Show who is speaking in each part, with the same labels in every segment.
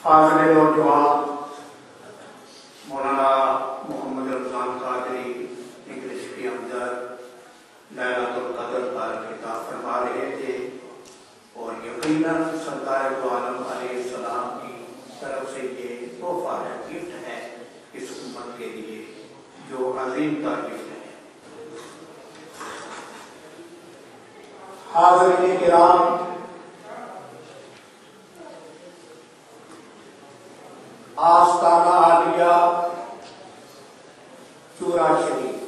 Speaker 1: فاضل نوجوان مولانا محمد رمضان قادری انگلش کے اندر لیلۃ القدر پر خطاب فرما رہے تھے، اور یقیناً سرکار دو عالم علیہ السلام کی طرف سے یہ تحفہ ہے، گفٹ ہے اس امت کے لیے، جو عظیم کا گفٹ ہے۔ حاضرین کرام، آستانہ عالیہ چورا شریف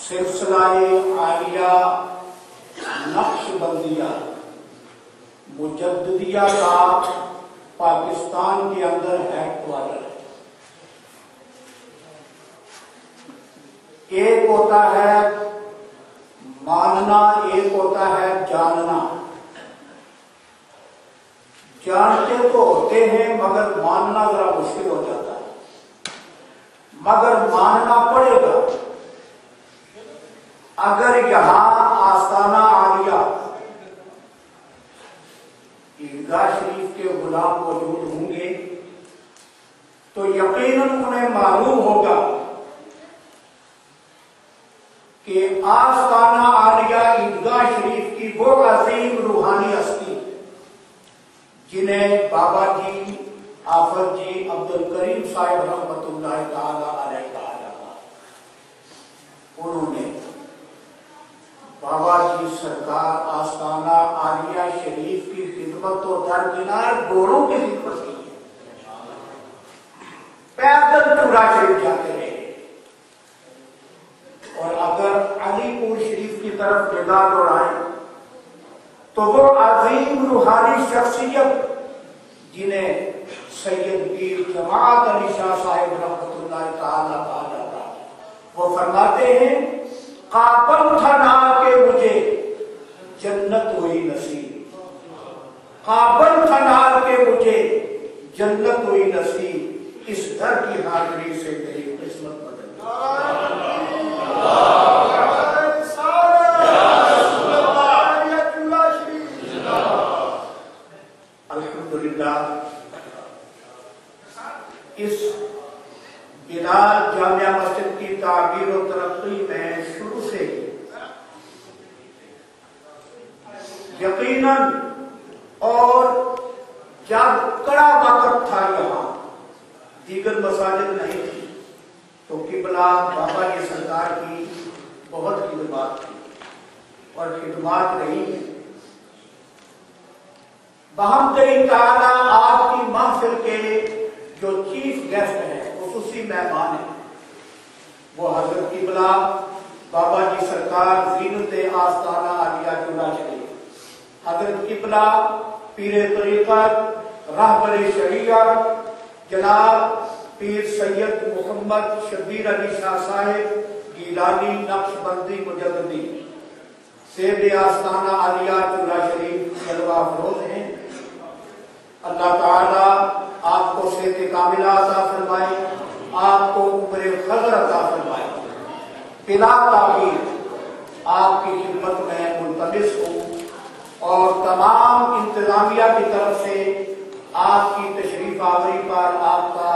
Speaker 1: سلسلہ عالیہ نقش بندیہ مجددیہ کا پاکستان کے اندر ہیڈ کوارٹر ہے۔ ایک ہوتا ہے ماننا، ایک ہوتا ہے جاننا۔ جانتے تو ہوتے ہیں مگر ماننا ذرا مشکل ہو جاتا ہے، مگر ماننا پڑے گا۔ اگر یہاں آستانہ عالیہ عیدگاہ شریف کے غلام موجود ہوں گے تو یقیناً انہیں معلوم ہوگا کہ آستانہ عالیہ عیدگاہ شریف کی وہ عظیم روحانی ہستی جنہیں بابا جی آفت جی عبد الکریم صاحب رحمۃ اللہ تعالی علیہ کہا جاتا ہے، انہوں نے بابا جی سرکار آستانہ عالیہ شریف کی خدمت و درکنار گھوڑوں کی خدمت کی ہے، پیدل چورا شریف جاتے رہے، اور اگر علی پور شریف کی طرف نگاہ دوڑائیں تو وہ عظیم روحانی شخصیت جنہیں سید پیر جماعت علی شاہ صاحب رحمۃ اللہ تعالی کہا جاتا ہے، وہ فرماتے ہیں قابل تھا نہ کہ مجھے جنت ہوئی نصیب، قابل تھا نہ کہ مجھے جنت ہوئی نصیب، اس در کی حاضری سے میری قسمت بدل گئی۔ الحمدللہ اس بلال جامعہ مسجد کی تعبیر و ترقی میں شروع سے یقیناً، اور جب کڑا وقت تھا یہاں دیگر مساجد نہیں تھی تو قبلہ بابا کی سرکار کی بہت خدمات تھی اور خدمات رہی ہیں۔ بحمد تعالیٰ آج کی محفل کے جو چیف گیسٹ ہیں، خصوصی مہمان ہیں، وہ حضرت قبلہ بابا جی سرکار زینت آستانہ عالیہ چورا شریف، حضرت قبلہ پیر طریقت رہبر شریعت جناب پیر سید محمد شبیر علی شاہ صاحب گیلانی نقش بندی مجددی سید آستانہ عالیہ چورا شریف جلوہ افروز ہیں۔ اللہ تعالیٰ آپ کو صحت کاملہ عطا فرمائے، آپ کو عمر خضر عطا فرمائے، بلا تاخیر آپ کی خدمت میں ملتمس ہوں، اور تمام انتظامیہ کی طرف سے آپ کی تشریف آوری پر آپ کا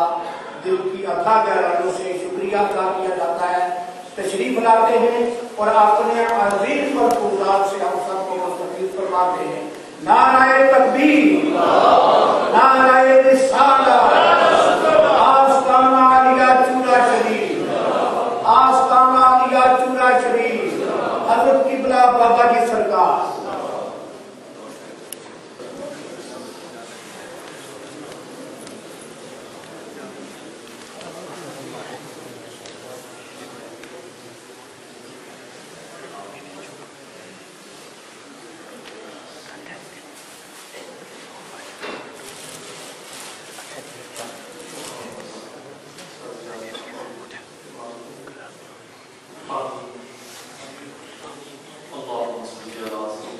Speaker 1: دل کی اتھا گہرائیوں سے شکریہ ادا کیا جاتا ہے۔ تشریف لاتے ہیں اور اپنے عظیم مرکوزات سے ہم سب کو مستفید فرماتے ہیں۔ نعرہ تکبیر، نعرہ رسالت، آستانہ عالیہ چورا شریف، آستانہ عالیہ چورا شریف، حضرت قبلہ بابا جی سرکار۔
Speaker 2: اللهم صل على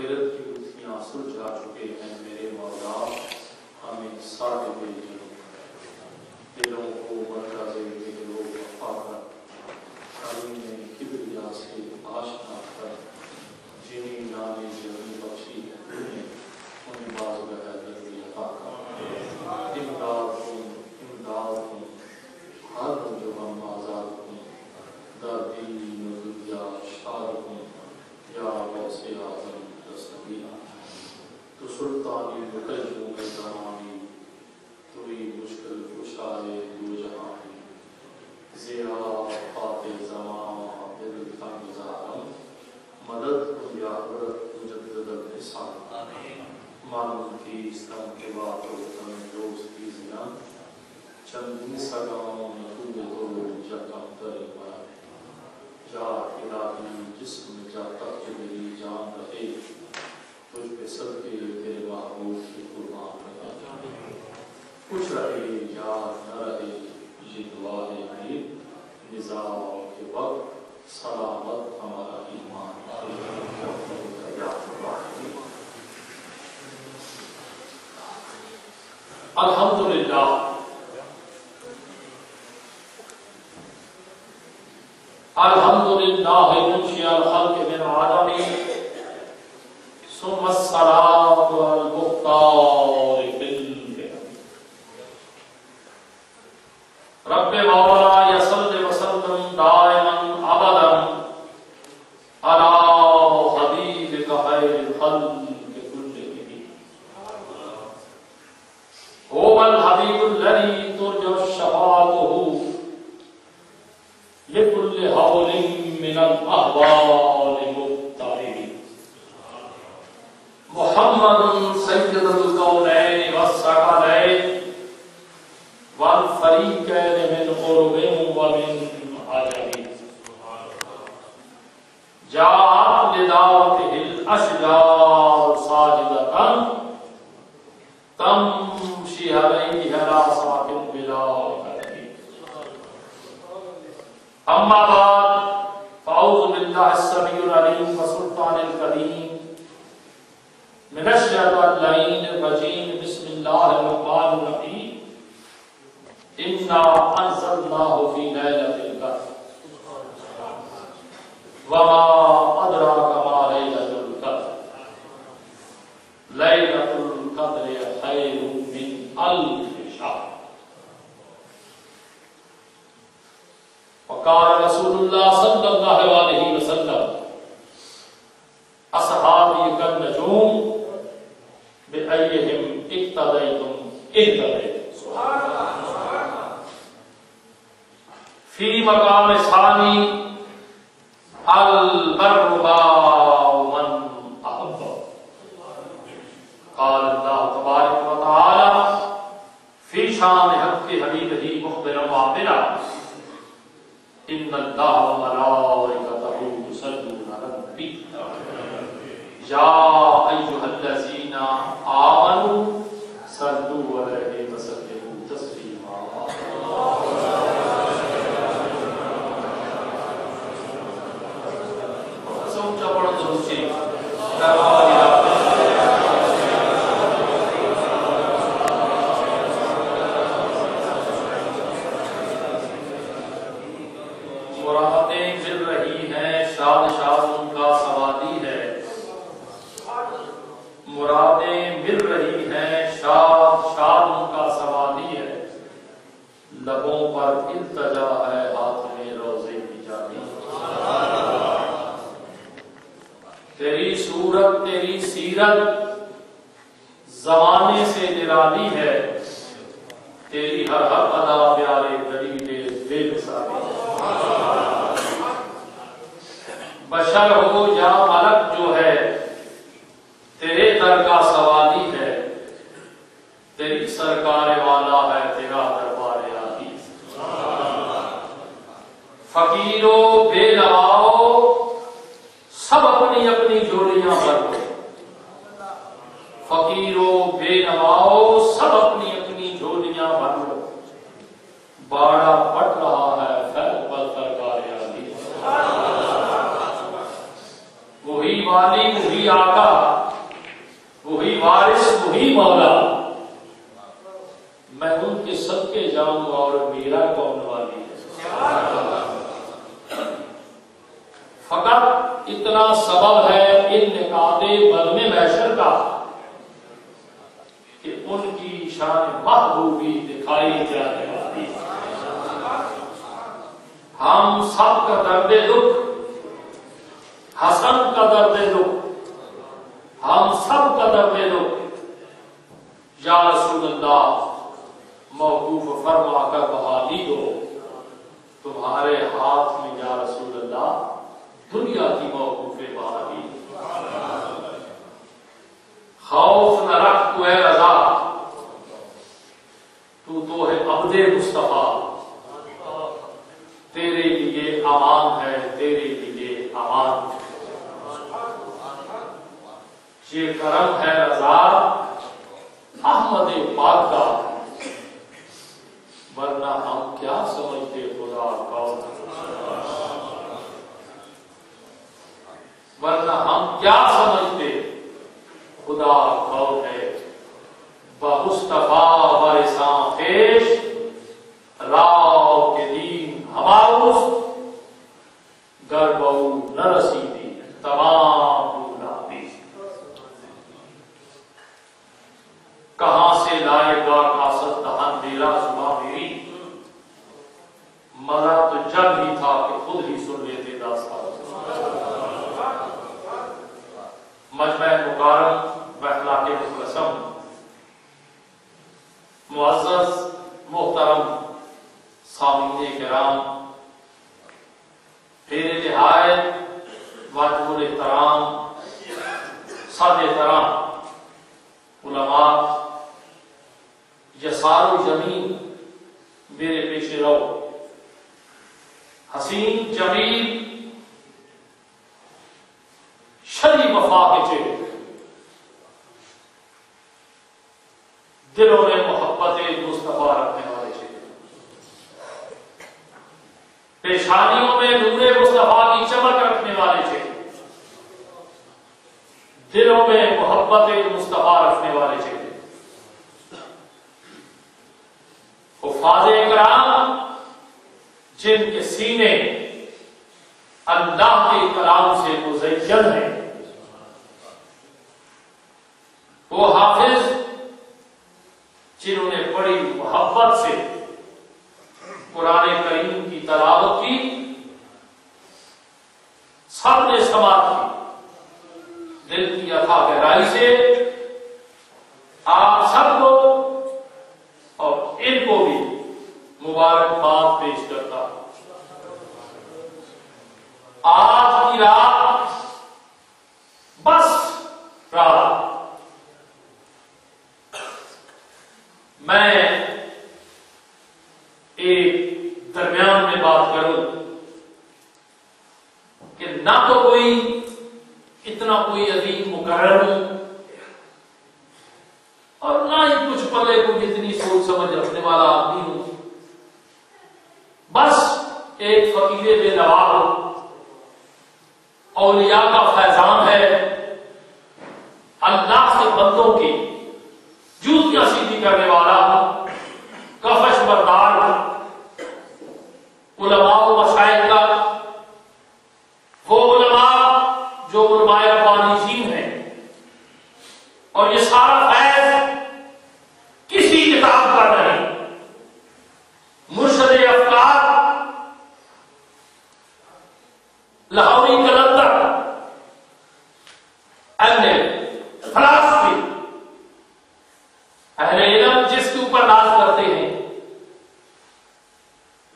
Speaker 2: آخرت کی گتھیاں سلجھا چکے ہیں میرے مولا، ہمیں صادق دلوں کو مرکز دلوں وفا کر، ہمیں کبریا سے آشنا کر، جنہیں نامی جنہیں بخشی ہے انہیں باز گہر دربی عطا کر، امداد کن ہر جو ہم آزاد کن، دین و دنیا شاد کن، یا غوث اعظم دستگیر، تو سلطانی مقیم زمانی، توی مشکل کشائے دو جہانی، زیرا فاتح زمان دل تنگ زارم، مدد کن یا حضرت مجدد الحسان، معلوم کی استم کے بات و تن دوست کی زیان، چندی سگاؤں نکوب تو جکم تری بار، جا الہی جسم جا تک میری جان رہے، تجھ پہ صدقے تیرے محبوب کی قربان رہے، کچھ رہے یاد نہ رہے یہ دعا ہے امید، نظام کے وقت سلامت ہمارا ایمان الحمدللہ الحمدللہ منشی الخلق من عدم ثم الصلاة والمختار بالفعل رب مولا یصل وسلم دائما ابدا على حبیبک خیر الخلق كلهم هو الحبیب الذی ترجو شفاعته لكل حول من الأحوال مبتعد محمد سيد الكونين والثقلين والفريقين من قرب ومن عجب جاءت لدعوته الأشجار ساجدة تمشي عليه على ساكن بلا اما بعد فاعوذ باللہ السمیع العلیم وسلطان الکریم من الشیطان اللعین الرجیم بسم اللہ الرحمن الرحیم انا انزلناہ فی لیلۃ القدر وما ادراک ما لیلۃ القدر لیلۃ القدر خیر من الف شہر وقال رسول اللہ صلی اللہ علیہ وسلم اصحابی کالنجوم بأیہم اقتدیتم اہتدیتم فی مقام ثانی البر من احب قال اللہ تبارک و تعالی فی شان حق حبیبہ مخبرا وعاملا ان اللہ وملائکتہ یصلون علی النبی یا ایھا الذین آمنوا صلوا علیہ وسلموا تسلیما سوچا پڑھو درود شریف لبوں پر التجا ہے ہاتھ میں روزے کی جانی تیری صورت تیری سیرت زمانے سے نرالی ہے تیری ہر ہر ادا پیارے طریقے بے مثالی بشر ہو یا ملک جو ہے تیرے در کا سوالی ہے تیری سرکار والا ہے تیرا دربار عالی فقیرو بے نواؤ سب اپنی اپنی جوڑیاں بھرو فقیرو بے نواؤ سب اپنی اپنی جوڑیاں بھرو باڑا پٹ رہا ہے خیر پر سرکار عالی وہی والی وہی آقا وہی وارث وہی مولا، میں ان کے صدقے جاؤں اور میرا کون والی ہے۔ فقط اتنا سبب ہے انعقاد بزم محشر کا کہ ان کی شان محبوبی دکھائی جانے والی ہے۔ ہم سب کا درد دکھ، حسن کا درد دکھ، ہم سب کا درد دکھ یا رسول اللہ موقوف فرما کر بحالی ہو تمہارے ہاتھ میں یا رسول اللہ دنیا کی موقوف بحالی۔ خوف نہ رکھ تو اے رضا، تو ہے عبد مصطفیٰ، تیرے لیے امان ہے، تیرے لیے امان۔ یہ کرم ہے رضا احمد پاک کا، ورنہ ہم کیا سمجھتے خدا کون، ورنہ ہم کیا سمجھتے خدا کون ہے۔ بمصطفیٰ وارثاں پیش راو کے دین ہماؤس، گر بہو نہ رسیدی تمام بولا۔ کہاں سے لائے گا کاسد دہن دیرا زباں میری، مزہ تو جب ہی تھا کہ خود ہی سن لیتے داستان۔ مجمع مکارم و اخلاق مخلصم، معزز محترم سامعین کرام، میرے نہایت واجب الاحترام سادہ احترام علماء، یسار و یمین میرے پیش رو، حسین جمیل شری وفا کے چہرے، دلوں میں محبت مصطفیٰ رکھنے والے چہرے، پیشانیوں میں نور مصطفیٰ کی چمک رکھنے والے چہرے، دلوں میں محبت مصطفیٰ رکھنے والے چہرے، حفاظ کرام جن کے سینے اللہ کے کلام سے مزین ہیں، وہ حافظ جنہوں نے بڑی محبت سے قرآن کریم کی تلاوت کی، سب نے سماعت کی، دل کی اتھاہ گہرائی سے آپ سب کو اور ان کو بھی مبارکباد پیش کرتا ہوں۔ آج کی رات بس رات میں ایک درمیان میں بات کروں کہ نہ تو کوئی اتنا کوئی عظیم مقرر ہوں اور نہ ہی کچھ پلے کو اتنی سوچ سمجھ رکھنے والا آدمی ہوں، بس ایک فقیر بے نوا ہوں، اولیاء کا فیضان ہے، اللہ سے بندوں کی جوتیاں سیدھی کرنے والا ہوں، کفش بردار ہوں، علماء و مشائخ کا وہ علماء جو علماء ربانیین ہیں، اور یہ سارا فیض کسی کتاب کا نہیں، مرشد افکار لاہوری کلندر اہل فلسفی اہل علم جس کے اوپر ناز کرتے ہیں،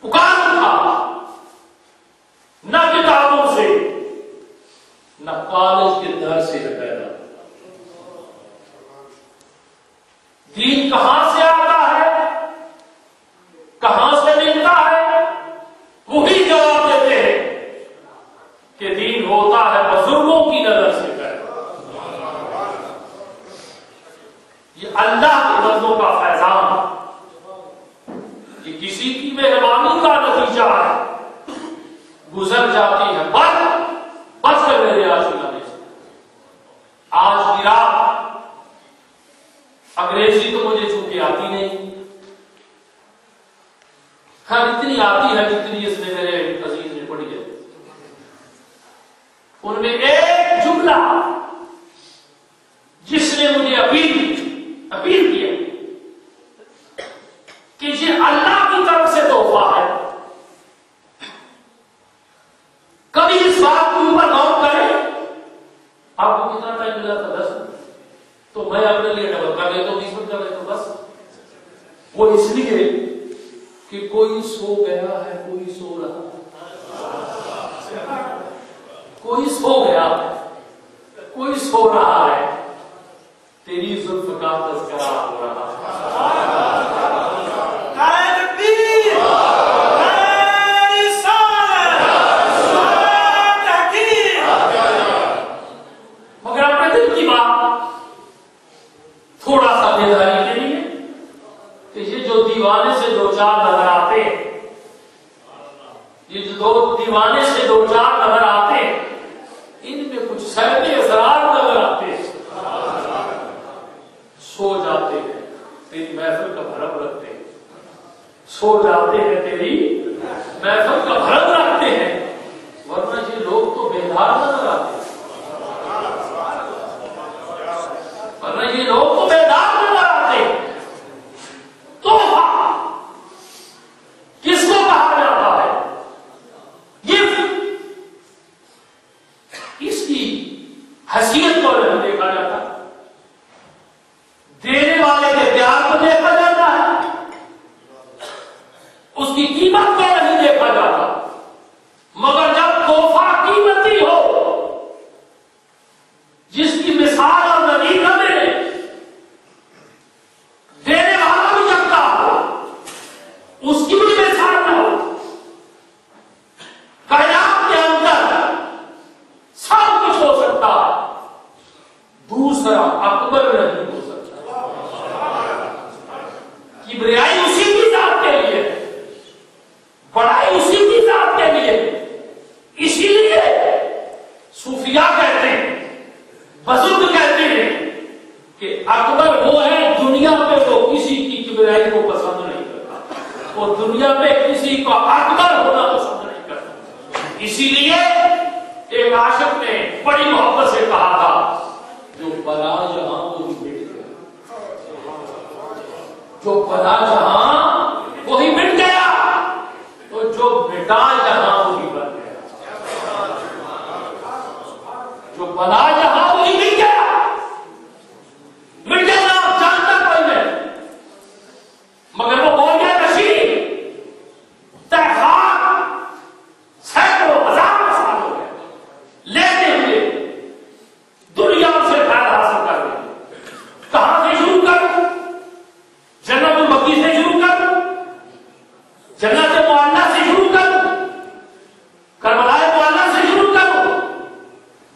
Speaker 2: پکار اٹھا نہ کتابوں سے نہ کالج کے در سے پیدا، دین کہاں سے آتا ہے، کہاں سے ملتا ہے، وہی جواب دیتے ہیں کہ دین ہوتا ہے بزرگوں کی نظر سے پیدا۔ یہ اللہ کے بندوں کا فیضان، یہ کسی کی مہربانی کا نتیجہ ہے، گزر جاتی ہے بچ کر میرے آشنا سے،
Speaker 3: تو میں اپنے لیے ڈبل کر لیتا ہوں، 20 منٹ کر لیتا ہوں بس. وہ اس لیے کہ کوئی سو گیا ہے، کوئی سو رہا ہے، کوئی سو گیا ہے، کوئی سو رہا ہے، تیری زلف کا تذکرہ ہو رہا ہے. مگر اپنے دل کی بات تھوڑا سا بیداری کے لیے کہ یہ جو دیوانے سے دو چار نظر آتے ہیں، یہ جو دو دیوانے سے دو چار نظر آتے ہیں، ان میں کچھ سہتے اسرار نظر آتے ہیں، سو جاتے ہیں تیری محفل کا بھرم رکھتے ہیں، سو جاتے ہیں تیری محفل کا بھرم رکھتے ہیں، ورنہ یہ لوگ تو بیدار نظر آتے ہیں، ورنہ یہ لوگ تو بیدار نظر آتے ہیں. تحفہ کس کو کہا جاتا ہے؟ گفٹ. اس کی حیثیت کو نہیں دیکھا جاتا، دینے والے کے پیار کو دیکھا جاتا ہے، اس کی قیمت کو نہیں دیکھا جاتا. مگر جب تحفہ قیمتی ہو، جس کی مثال اور نظیر نہ ملے، دینے والا بھی جگتا ہو، اس کی بھی مثال نہ ہو، کائنات کے اندر سب کچھ ہو سکتا ہے، دوسرا اکبر نہیں ہو سکتا. کبریائی اسی کی ذات کے لیے، بڑائی اسی کی ذات کے لیے. اسی لیے صوفیاء کہتے ہیں، بزرگ کہتے ہیں کہ اکبر وہ ہے دنیا میں وہ کسی کی کبریائی کو پسند نہیں کرتا، وہ دنیا میں کسی کو اکبر ہونا پسند نہیں کرتا. اسی لیے ایک عاشق نے بڑی محبت سے کہا تھا، جو بلا جہاں وہی مٹ گیا، جو بلا جہاں وہی مٹ گیا، تو جو مٹا جہاں وہی بن گیا. جو بلا جہاں وہی مٹ گیا، مٹ گیا آپ جانتا کوئی نہیں، مگر وہ بول گیا نشین تحقیق سینکڑوں ہزاروں سال ہو گئے لیتے ہوئے دنیا سے فائدہ حاصل کر رہے. کہاں سے شروع کروں؟ جنت المکی سے شروع کروں، جنت معلیٰ سے شروع کروں، کربلا معلیٰ سے شروع کروں،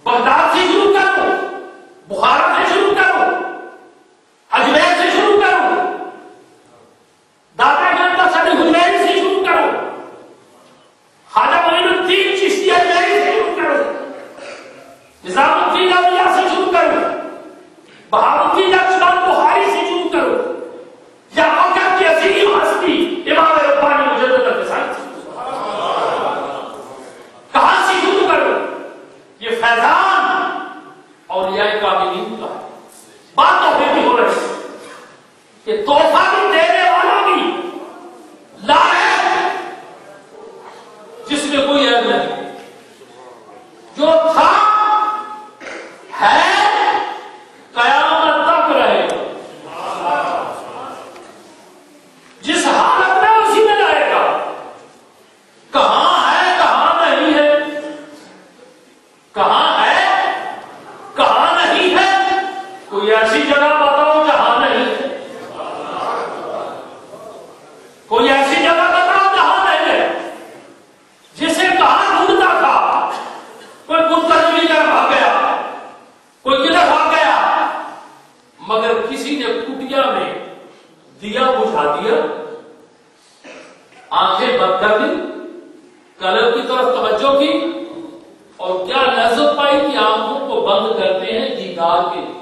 Speaker 3: بغداد سے شروع کروں، بخارا سے شروع کروں، اجمیر سے شروع کروں، داتا گنج کا سٹی حجیری سے شروع کروں، خواجہ معین الدین چشتی اجمیری سے شروع کروں، نظام الدین اولیاء سے شروع کروں، بہاؤالدین نقشبند بخاری سے شروع کروں، یا وقت کی عظیم ہستی امام ربانی مجدد الرسالہ سے شروع کروں. کہاں سے شروع کروں؟ یہ فیضان اولیاء کاملین کا ہے. بات تو پھر بھی ہو رہی ہے کہ تحفہ بھی دینے والا بھی لا ہے جس میں کوئی عیب نہیں، جو تھا ہے قیامت تک رہے گا، جس حالت میں اسی میں رہے گا. کہاں ہے کہاں نہیں ہے، کہاں ہے کہاں نہیں ہے، کوئی ایسی جگہ بتاؤ جہاں نہیں ہے، کوئی ایسی جگہ بتاؤ جہاں نہیں ہے. جسے کہاں ڈھونڈتا تھا، کوئی بت کا چوری کر بھاگ گیا، کوئی کدھر بھاگ گیا، مگر کسی نے کٹیا میں دیا بجھا دیا، آنکھیں بند کر دی، قلب کی طرف توجہ کی، اور کیا لذت پائی کہ آنکھوں کو بند کرتے ہیں دیدار کے لیے،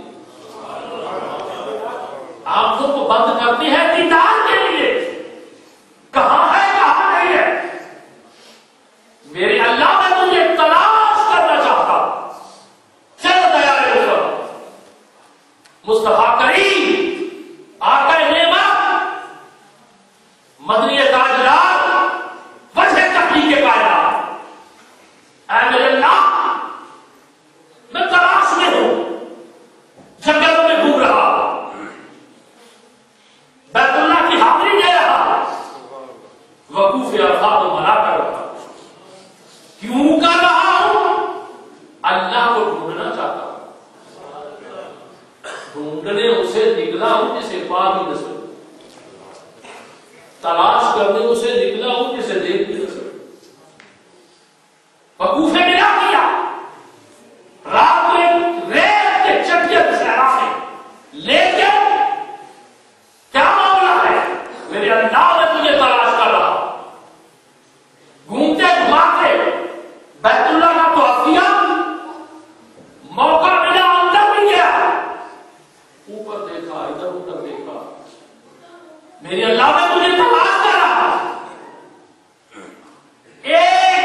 Speaker 3: آنکھوں کو بند کرتے ہیں دیدار کے لیے. کہاں ہے کہاں نہیں ہے. میرے اللہ میں تجھے تلاش کرنا چاہتا، چل دیا مصطفیٰ کریم آقا نعمت مدنی تاجدار وجہ تخلیق کائنات، اے میرے اللہ میں تلاش میں ہوں، جنگلوں میں گھوم رہا ڈھونڈنے اسے نکلا ہوں جسے پا بھی نہ سکوں، تلاش کرنے اسے نکلا ہوں جسے دیکھ بھی نہ سکوں۔ وقوفے میں کیا کیا؟ رات کو ایک ریت کے چٹیل صحرا میں لے کے کیا معاملہ ہے؟ میرے اللہ نے تجھے تلاش کر رہا، گھومتے گھماتے بیت اللہ کا طواف کیا، موقع ملا اندر بھی گیا، اوپر دیکھا ادھر ادھر دیکھا، میرے اللہ نے تجھے تلاش کر رہا۔ ایک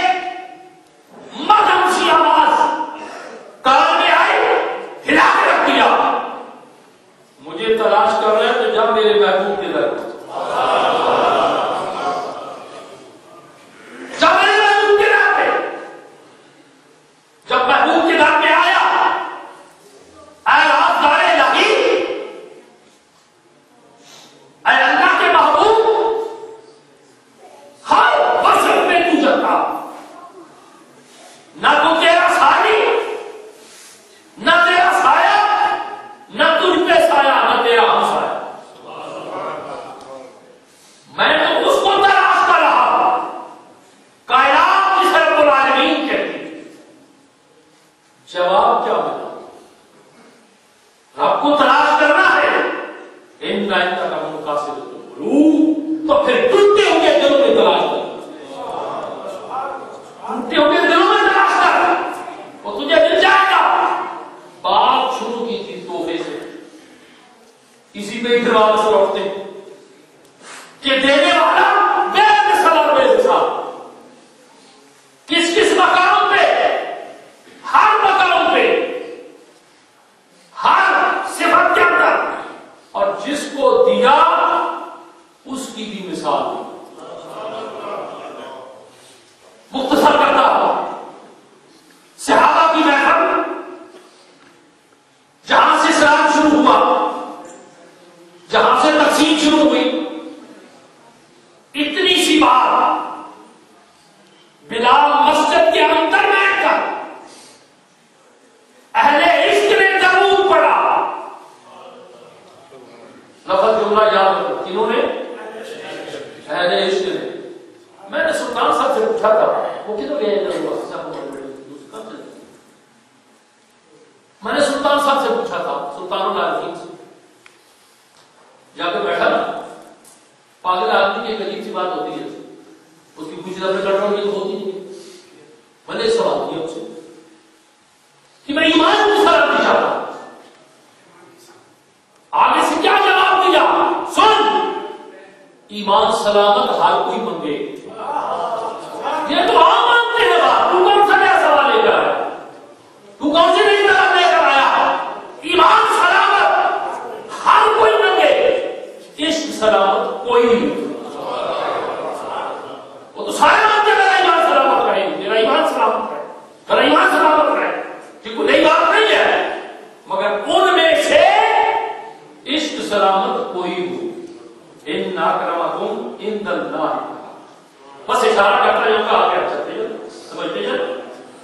Speaker 3: مدھم سی آواز کان میں آئی، ہلا کے رکھ دیا، مجھے تلاش کر رہے ہیں تو جا میرے محبوب کے در، جب میرے محبوب کے در پہ، جب محبوب کے در پہ آیا، اے رازدار الہی، اے اللہ کے محبوب، ہر وصف میں تو جتا، نہ تو تیرا ساری، نہ تیرا سایہ، نہ تجھ پہ سایہ، نہ تیرا ہم سایہ، میں تو اس کو تلاش کر رہا، کائنات جسے رب العالمین کہتی۔ جواب کیا ملا؟ رب کو تلاش کرنا ہے، ان کا مقاصد القلوب، تو پھر ٹوٹے ہوئے دلوں میں تلاش کر، ٹوٹے ہوئے دلوں میں تلاش کر، وہ تجھے مل جائے گا۔ بات شروع کی تھی تحفے سے، اسی پہ ہی واپس لوٹتے کہ دینے والا بے مثال اور بے مثال، کس کس مقام پہ، ہر مقام پہ، ہر صفت کے اندر، اور جس کو دیا اس کی بھی مثال دی۔ مختصر کرتا ہوں، صحابہ کی محفل جہاں سے اسلام شروع ہوا، جہاں سے تقسیم شروع ہوئی، اتنی سی بات بلال مسجد کے اندر بیٹھ کر اہل عشق نے درود پڑھا۔ لفظ جملہ یاد رکھو، کنہوں نے؟ اہل عشق نے۔ میں نے سلطان صاحب سے پوچھا تھا، وہ کدھر گئے؟ میں نے سلطان صاحب سے پوچھا تھا، سلطان العارفین سے، جا کے بیٹھا نا، پاگل آدمی کی ایک عجیب سی بات ہوتی ہے، اس کی پوچھ اپنے کنٹرول کی تو ہوتی نہیں۔ میں نے سوال کیا اس سے کہ میں ایمان کو سلام نہیں چاہتا، آگے سے کیا جواب دیا؟ سن، ایمان سلامت ہر کوئی منگے، یہ تو عام مانتے ہیں بات، تو کون سا نیا سوال لے کر آیا؟ تو کون سی نئی طرف لے کر آیا؟ ایمان سلامت ہر کوئی منگے، عشق سلامت کوئی نہیں۔ وہ تو سارے مانتے میرا ایمان سلامت رہے، میرا ایمان سلامت رہے، میرا ایمان سلامت رہے، کہ کوئی نئی بات نہیں ہے، مگر ان میں سے عشق سلامت کوئی ہو۔ ان اکرمکم عند اللہ، بس اشارہ کرتا ہے، کہا گیا چلتے ہیں، سمجھتے ہیں،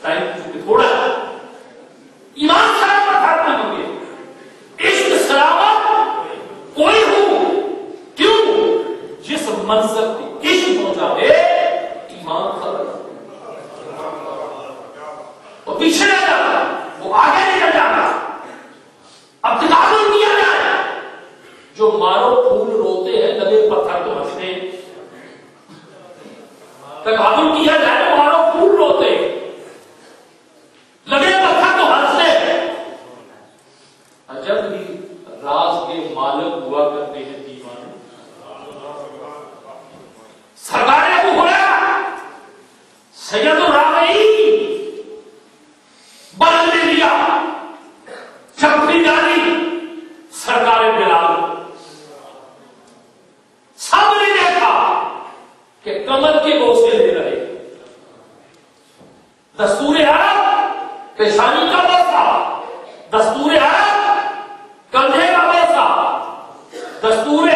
Speaker 3: ٹائم چونکہ تھوڑا ہے۔ ایمان سلامت ہر کوئی منگے، عشق سلامت کوئی ہو، کیوں؟ جس منزل پہ عشق پہنچا ہے ایمان خبر، وہ پیچھے نہ جاتا، وہ آگے نکل جاتا۔ اب تقابل کیا جائے، جو مارو پھول روتے ہیں لگے پتھر تو ہنستے ہیں، تقابل کیا جائے تو مارو پھول روتے لگے پتھر تو ہنستے ہیں۔ عجب ہی راز کے مالک ہوا کرتے ہیں دیوانے، سرکار ابو ہریرہ سید الراغبین بل نے لیا، چپڑی ڈالی سرکار بلال، سب نے دیکھا کہ کمر کے بوسے لے رہے، دستور عرب پیشانی کا بوسا، دستور عرب کندھے کا بوسا، دستور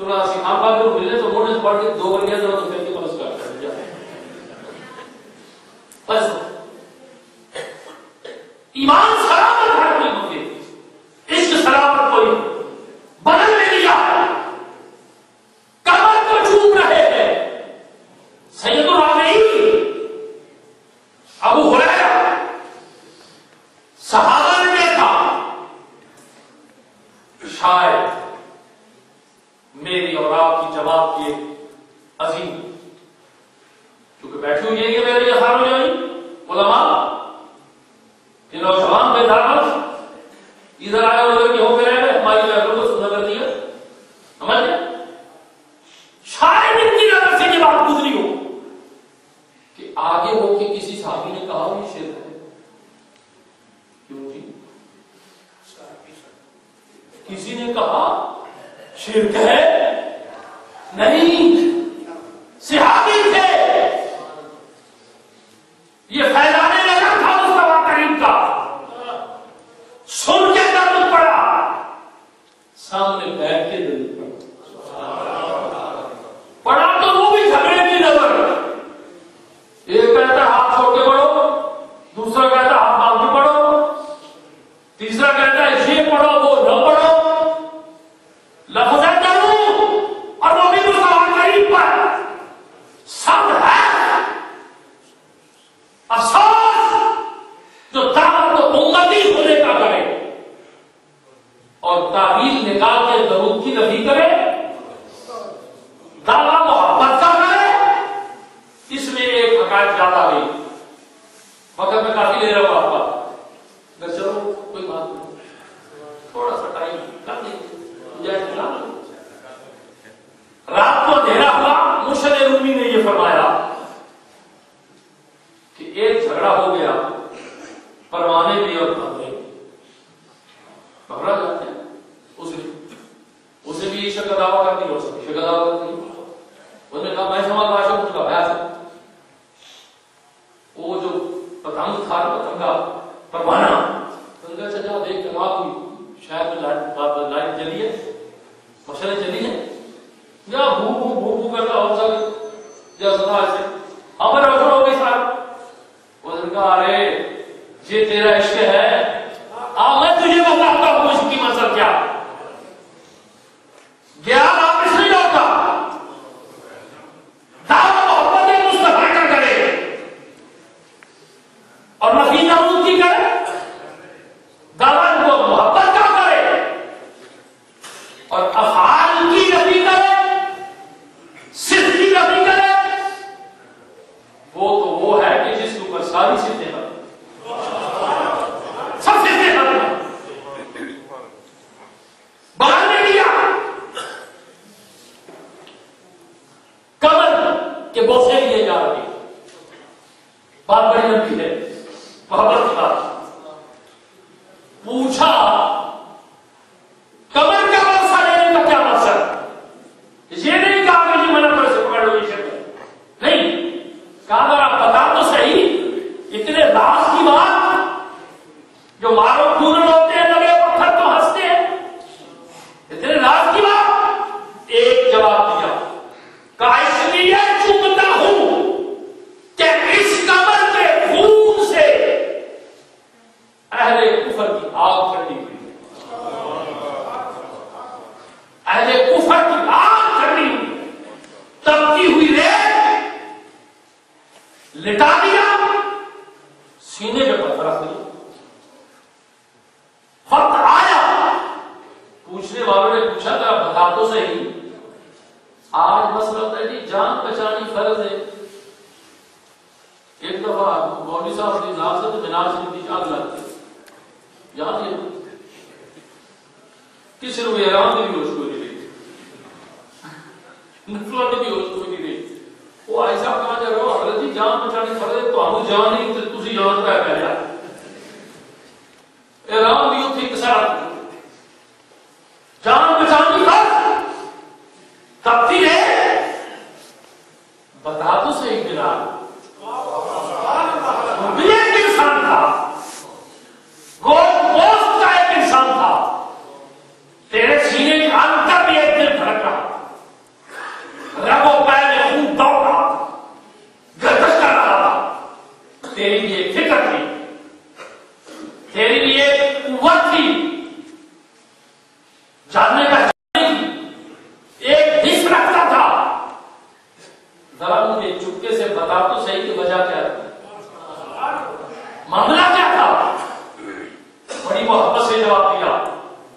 Speaker 3: تو راسی خان پاک کو ملنے تو موڑے سے پڑھ کے 2 بار گیا تو پھر کے بس کر بس ایمان سلامت ہے کوئی مجھے عشق سلامت کوئی بدل نہیں لیا کمر کو چوم رہے ہیں سید الرابعی ابو ہریرہ صحابہ نے دیکھا شاید میری اور آپ کی جماعت کے عظیم کیونکہ بیٹھی ہوئی ہے کہ میرے یہ حال ہو جائیں علماء کہ نوجوان بیدار ادھر آئے ادھر کے ہو کے رہے ہیں ہماری محفلوں کو سنا کر دیا سمجھ گئے شاید ان کی نظر سے یہ بات گزری ہو کہ آگے ہو کے کسی صحابی نے کہا یہ شرک ہے کیوں جی کسی نے کہا شرک ہے نہیں صحابی تھے یہ پھیلانے لگا تھا مصطفیٰ کریم کا سن کے درد پڑا سامنے بیٹھ کے دل پڑا تو وہ بھی جھگڑے کی نظر ایک کہتا ہاتھ چھوڑ کے پڑھو دوسرا کہتا ہاتھ باندھ کے پڑھو تیسرا کہتا ہے یہ پڑھو وہ نہ پڑھو لفظ کروں اور وہ بھی مصطفیٰ کریم پر سب ہے افسوس جو دعوت کو امتی ہونے کا کرے اور تعویل نکال کے درود کی نفی کرے دعویٰ محبت کا کرے اس میں ایک حقائق زیادہ گئی وقت میں کافی لے رہا ہوں آپ کا اگر چلو کوئی بات نہیں تھوڑا سا ٹائم کر دیں رات کو اندھیرا ہوا مرشد رومی نے یہ فرمایا کہ ایک جھگڑا ہو گیا پروانے بھی اور بھبرے بھبرا جاتے ہیں اسے بھی عشق کا دعویٰ کرتی ہو سکتی عشق کا دعویٰ کرتی اس نے کہا میں سمجھ باشا اس کا بیاس ہے وہ جو پتنگ تھا پتنگ کا پروانہ پتنگا چلا دیکھ کے رات ہوئی شاید لائٹ جلی ہے مشرے چلی ہے یا بھو بھو بھو بھو کرتا ہو سکتا یا سنا ایسے ہمیں روشن ہو گئی صاحب اس نے کہا ارے یہ تیرا عشق ہے میں تجھے بتاتا ہوں اس کی منظر کیا گیا واپس نہیں لوٹا دعوت محبت مصطفیٰ کا کرے اور نفی نمود کی کرے دعوت کو محبت کا کرے اور افعال کی نفی کرے صرف کی نفی کرے وہ تو وہ ہے کہ جس کے اوپر ساری صفتیں ہیں سب صفتیں ہیں باہر نے لیا کمر کے بوسے لیے جا رہے بات بڑی لمبی ہے محبت کی بات پوچھا کمر کا بوسا لینے کا کیا مقصد یہ نہیں کہا کہ جی منع پر سے پکڑ لو یہ شکل نہیں کہا اگر آپ بتا تو صحیح اتنے راز کی بات جو مارو کھولن ہوتے ہیں لگے پتھر تو ہنستے ہیں اتنے راز کی بات ایک جواب دیا کہا اس لیے چومتا ہوں کہ اس کمر کے خون سے اہل کفر کی آگ ٹھنڈی ہوئی اہل کفر کی آگ ٹھنڈی ہوئی تبتی ہوئی ریت لٹا دیا سینے پہ پتھر رکھ دیا وقت آیا پوچھنے والوں نے پوچھا تھا بتا تو صحیح آج مسئلہ ہوتا ہے جی جان بچانی فرض ہے ایک دفعہ مولوی صاحب نے نام سے تو مینار سے نیچے آگ لگتی یاد ہے کسی نے احرام میں بھی ہوش کو نہیں رہی نفلہ میں بھی ہوش کو نہیں رہی وہ ایسا کہا جا رہا حضرت جی جان بچانی فرض ہے تو ہم جان نہیں تھی جان کا کہہ جا احرام بھی ہوتی کسار جان بچانی فرض تبتی ہے بتا تو صحیح بلال ایک انسان تھا گوشت کا ایک انسان تھا تیرے سینے کے اندر بھی ایک دل دھڑک رہا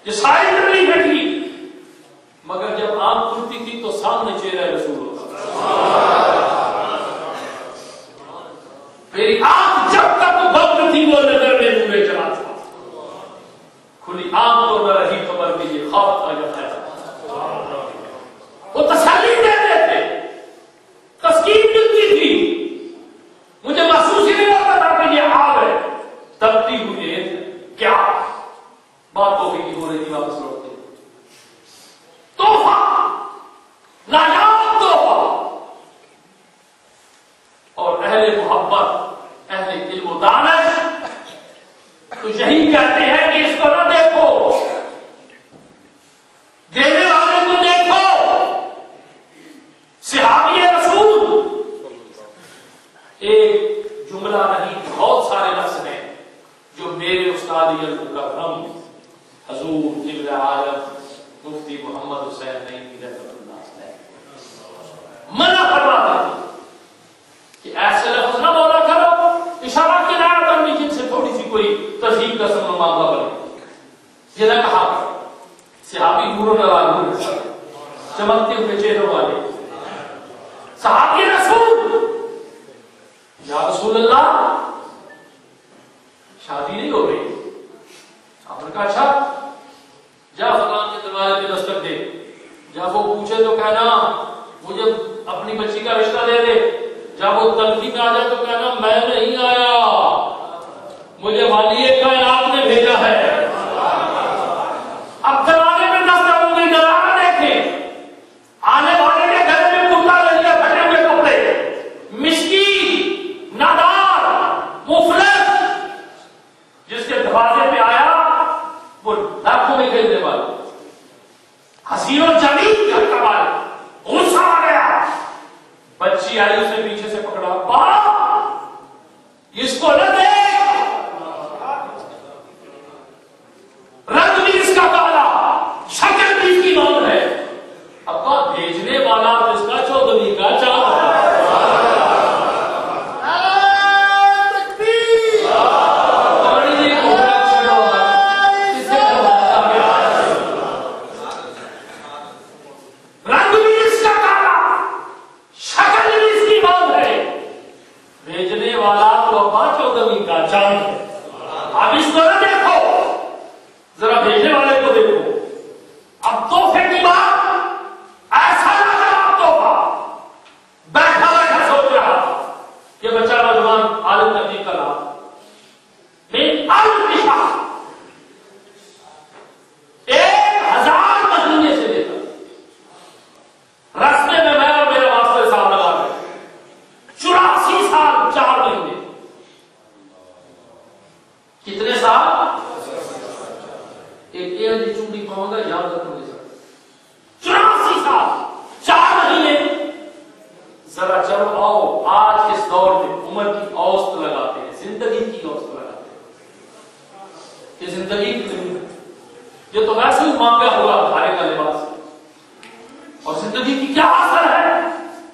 Speaker 3: یہ ساری تکلیفیں تھی، مگر جب آنکھ کھلتی تھی تو سامنے چہرہ رسول ہوتا. میری آنکھ جب تک بند تھی وہ نظر میں نور چلا تھا، کھلی آنکھ تو نہ رہی خبر کہ یہ خواب تھا یا خیال. وہ تسلی دیتے تھے، تسکین ملتی تھی، مجھے محسوس ہی نہیں ہوتا تھا کہ یہ آگ ہے تبتی ہوئی ہے. کیا باتوں کی ہو رہی تھی، واپس لوٹتے تحفہ، نایاب تحفہ. اور اہل محبت، اہل علم و دانش تو یہی کہتے ہیں کہ اس کو نہ دیکھو، دینے والے کو دیکھو. صحابی رسول ایک جملہ نہیں، بہت سارے لفظ ہیں جو میرے استاد المکرم حضور ابن عالم مفتی محمد حسین نعیمی رحمۃ اللہ علیہ منع فرماتا ہے کہ ایسے لفظ نہ بولا کرو، اشارہ کنایہ کرنی جن سے تھوڑی سی کوئی تہذیب کا سمجھ معاملہ بنے. یہ نہ کہا صحابی نور چمکتے ہوئے چہروں والے صحابی رسول، یا رسول اللہ شادی نہیں ہو رہی. آپ نے کہا اچھا جا فلاں کے دروازے پہ دستک دے، جب وہ پوچھے تو کہنا مجھے اپنی بچی کا رشتہ دے دے. جب وہ تلخی میں آ جائے تو کہنا میں نہیں آیا، مجھے والی کائنات نے بھیجا ہے. اب دروازے میں دستک ہوں گی، نظارہ دیکھیں، آنے والے کے گھر میں کتا لے لیا، پھٹے ہوئے کپڑے، مسکین، نادار، مفلس، جس کے دروازے پہ آیا وہ لاکھوں میں کھیلنے والا، حسین و جمیل گھر کا مالک، غصہ آ گیا. بچی آئی، اسے پیچھے سے پکڑا، باپ اس کو نہ دیکھ، رنگ بھی اس کا کالا، شکل بھی اس کی ماؤں ہے. ابا بھیجنے والا اس کا 14ویں کا چاند ہے. اب اس کو نہ دیکھو، ذرا بھیجنے والے کو دیکھو. اب تحفے کی بات ایسا لاجواب تحفہ، بیٹھا بیٹھا سوچ رہا یہ بچہ نوجوان عالم تبلیغ کا نام لیکن الفشا 1000 مہینے سے لے کر رستے میں میں اور میرے واسطے صاحب لگا گئے 84 سال 4 مہینے. کتنے سال؟ ایک چوڑی پاؤں گا یاد رکھو گے سر. 84 سال 4 مہینے. ذرا چلو آؤ آج اس دور میں عمر کی اوسط لگاتے ہیں، زندگی کی اوسط لگاتے ہیں. یہ زندگی کتنی ہے؟ یہ تو ویسے ہی مانگا ہوا بھارے کا لباس، اور زندگی کی کیا اثر ہے؟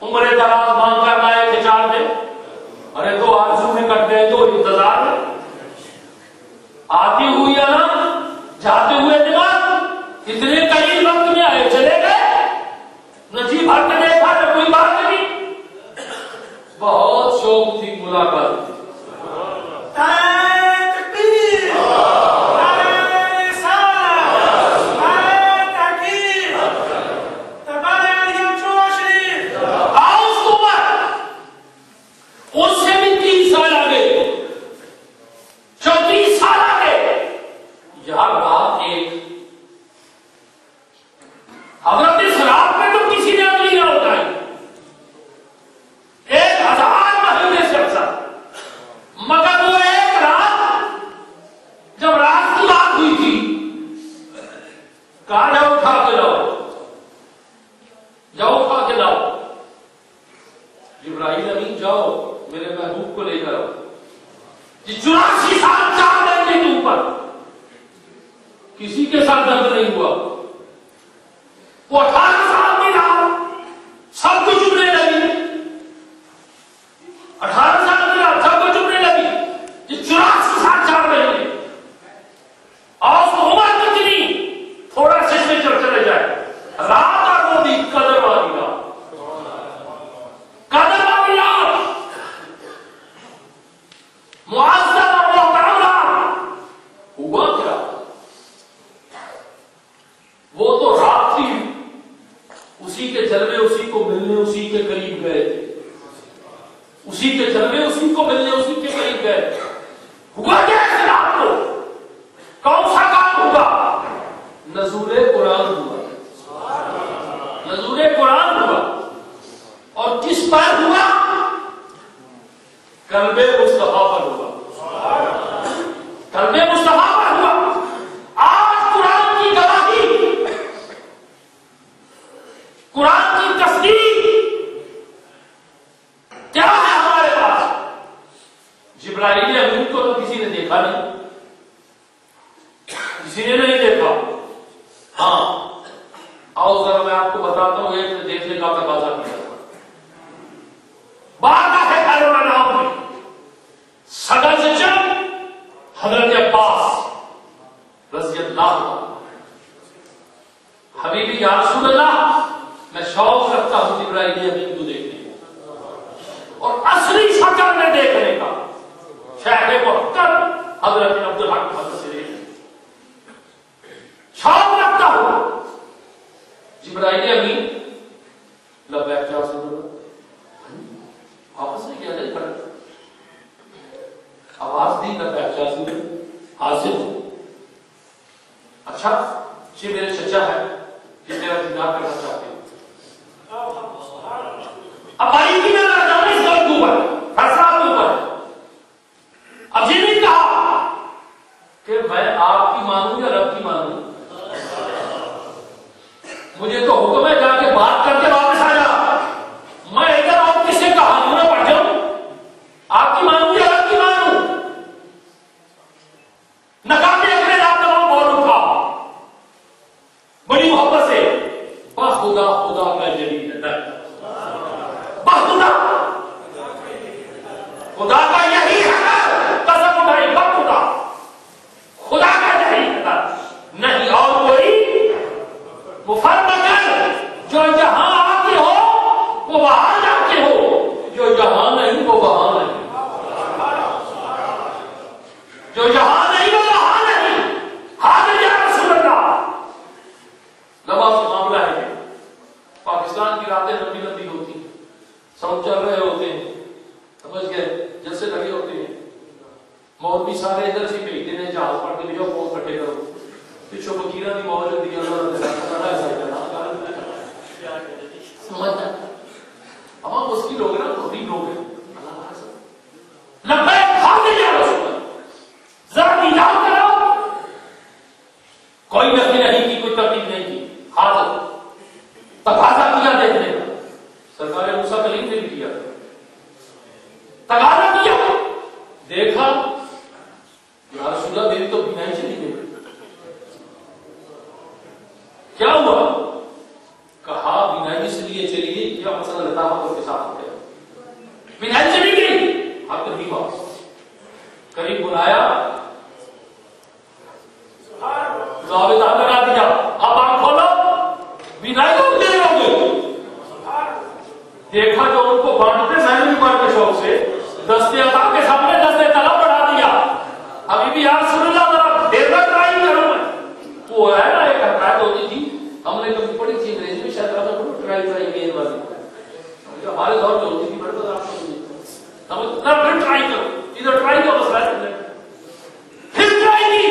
Speaker 3: عمر دراز مانگ کر لائے تھے 4 دن، ارے 2 آرزو میں کٹ گئے، 2 انتظار میں. آتی ہوئی نا جاتے ہوئے دماغ اتنے قریب وقت میں آئے چلے گئے، نہ جی بھر کے دیکھا نہ کوئی بات نہیں. بہت شوق تھی ملاقات کی. اس سے بھی 3 سال آگے، 34 سال آگے. یار بات ایک، حضرت اس رات میں تو کسی نے اگلی نہ اٹھائی. 1000 مہینے سے اکثر، مگر وہ ایک رات جب رات کی بات ہوئی تھی، کہا جاؤ اٹھا کے لاؤ، جاؤ اٹھا کے لاؤ. جبرائیل امین جاؤ میرے محبوب کو لے کر آؤ. 84 سال 4 مہینے کے اوپر کسی کے ساتھ درد نہیں ہوا. وہ 18 سال کی رات سب کچھ چبنے لگی، 18 سال کی رات سب کچھ چبنے لگی. 84 سال 4 مہینے. اور اس عمر کتنی کے جلوے اسی کو ملنے اسی کے قریب گئے تھے، اسی کے جلوے اسی کو ملنے اسی کے قریب گئے. ہوا کیا اس رات کو؟ کون سا کام ہوا؟ نزول قرآن ہوا، نزول قرآن ہوا. اور کس پر ہوا؟ قلب مصطفیٰ پر ہوا، قلب مصطفیٰ پر ہوا. آج قرآن کی گواہی، قرآن کی تصدیق کیا ہے ہمارے پاس؟ جبرائیل امین کو تو کسی نے دیکھا نہیں، کسی نے نہیں دیکھا. ہاں آؤ ذرا میں آپ کو بتاتا ہوں ایک دیکھنے کا تقاضا کیا. بارگاہ خیرون نام میں صدر سے جب حضرت عباس رضی اللہ عنہ، حبیبی یا رسول اللہ میں شوق رکھتا ہوں جبرائیل امین کو دیکھنے کا اور اصلی شکل میں دیکھنے کا. شہر محترم حضرت عبدالحق حضرت سے شوق رکھتا ہوں. جبرائیل امین لبیک یا رسول اللہ آپس میں کیا نہیں پڑا، آواز دی لبیک یا رسول اللہ حاضر ہوں. اچھا یہ میرے چچا ہے، یہ میرا دیدار کرنا چاہتے ہیں. اب بھائی کی میں جانا اس دور کے اوپر فیصلہ کے اوپر. اب یہ نہیں کہا کہ میں آپ کی مانوں یا رب کی مانوں، مجھے تو حکم ہے جا کے بات کر کے واپس آ جا. میں ادھر اور کسی کہانیوں میں پڑھ جاؤں، آپ کی مانوں یا رب کی مانوں؟ نقابی اپنے آپ تمام بول اٹھا بڑی محبت سے، خدا خدا کا جلیل ہے، خدا خدا کا یہی ہے، قسم اٹھائی خدا خدا کا یہی ہے، نہیں اور کوئی. مفرمگر جو جہاں آتی ہو وہ وہاں جاتی ہو، جو جہاں نہیں وہ وہاں نہیں، جو جہاں نہیں وہ وہاں نہیں. حاضر یا رسول اللہ. نواز معاملہ ہے، پاکستان کی راتیں لمبی لمبی ہوتی ہیں، سب چل رہے ہوتے ہیں، سمجھ گئے، جلسے لگے ہوتے ہیں، مولوی سارے ادھر سے بھیجتے ہیں جہاز پڑھ کے بھیجو فون کٹے کرو، پچھو فقیرہ کی موج ہوتی ہے سمجھنا. اب ہم اس کی لوگ نا غریب لوگ ہیں. لبیک حاضر یا رسول اللہ، ذرا دیدار کرو. کوئی نفی نہیں کی، کوئی ترتیب نہیں کی، حاضر تقاضا کیا دیکھنے کا. سرکار موسیٰ کلیم نے بھی کیا، تقاضا کیا، دیکھا یا رسول اللہ میری تو بینائی چلی گئی. کیا ہوا؟ کہا بینائی اس لیے چلی گئی، کیا مسئلہ لطافت کے ساتھ ہوتا ہے. بینائی چلی گئی، آپ نہیں واپس. قریب بلایا، ضابطہ لگا دیا، اب آپ کھولو، بینائی کو دے رہے ہوں. دیکھا جو ان کو بانٹتے میں نے بھی بانٹ کے شوق سے دستے عطا کے سامنے دستے طلب بڑھا دیا. ابھی بھی یا رسول اللہ ذرا دیر تک ٹرائی کروں میں. وہ ہے نا ایک حکایت ہوتی تھی، ہم نے کبھی پڑھی تھی انگریزی میں، شاید ٹرائی گیند والی ہمارے دور میں ہوتی تھی. بڑے آپ کو پھر ٹرائی کرو، ادھر ٹرائی کرو، مسئلہ ہے. پھر ٹرائی کی،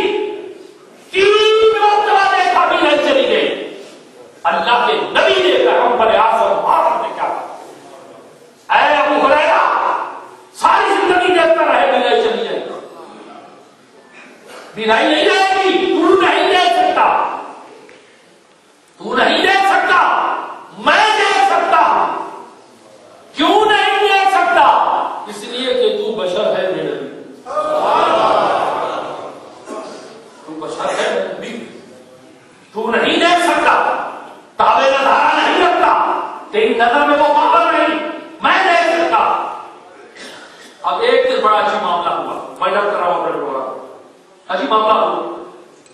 Speaker 3: 3 مرتبہ دیکھا بھی نہیں چلی گئی. اللہ کے نبی نے پیغمبر اعظم آپ نے کیا کہا، اے ابو ہریرہ ساری زندگی دیکھتا رہے بینائی چلی جائے گی، بینائی نہیں جائے گی. تو نہیں دیکھ سکتا، تو نہیں دیکھ سکتا، میں دیکھ سکتا. کیوں نہیں دیکھ سکتا؟ اس لیے کہ تو بشر ہے میرے نبی، تو بشر ہے میرے نبی، تو نہیں دیکھ سکتا، تابع نظارہ نہیں رکھتا، تیری نظر میں وہ پاور نہیں، میں دیکھ سکتا. اب ایک دن بڑا عجیب معاملہ ہوا، میں نہ کر رہا ہوں اپنے پروگرام. عجیب معاملہ ہوا،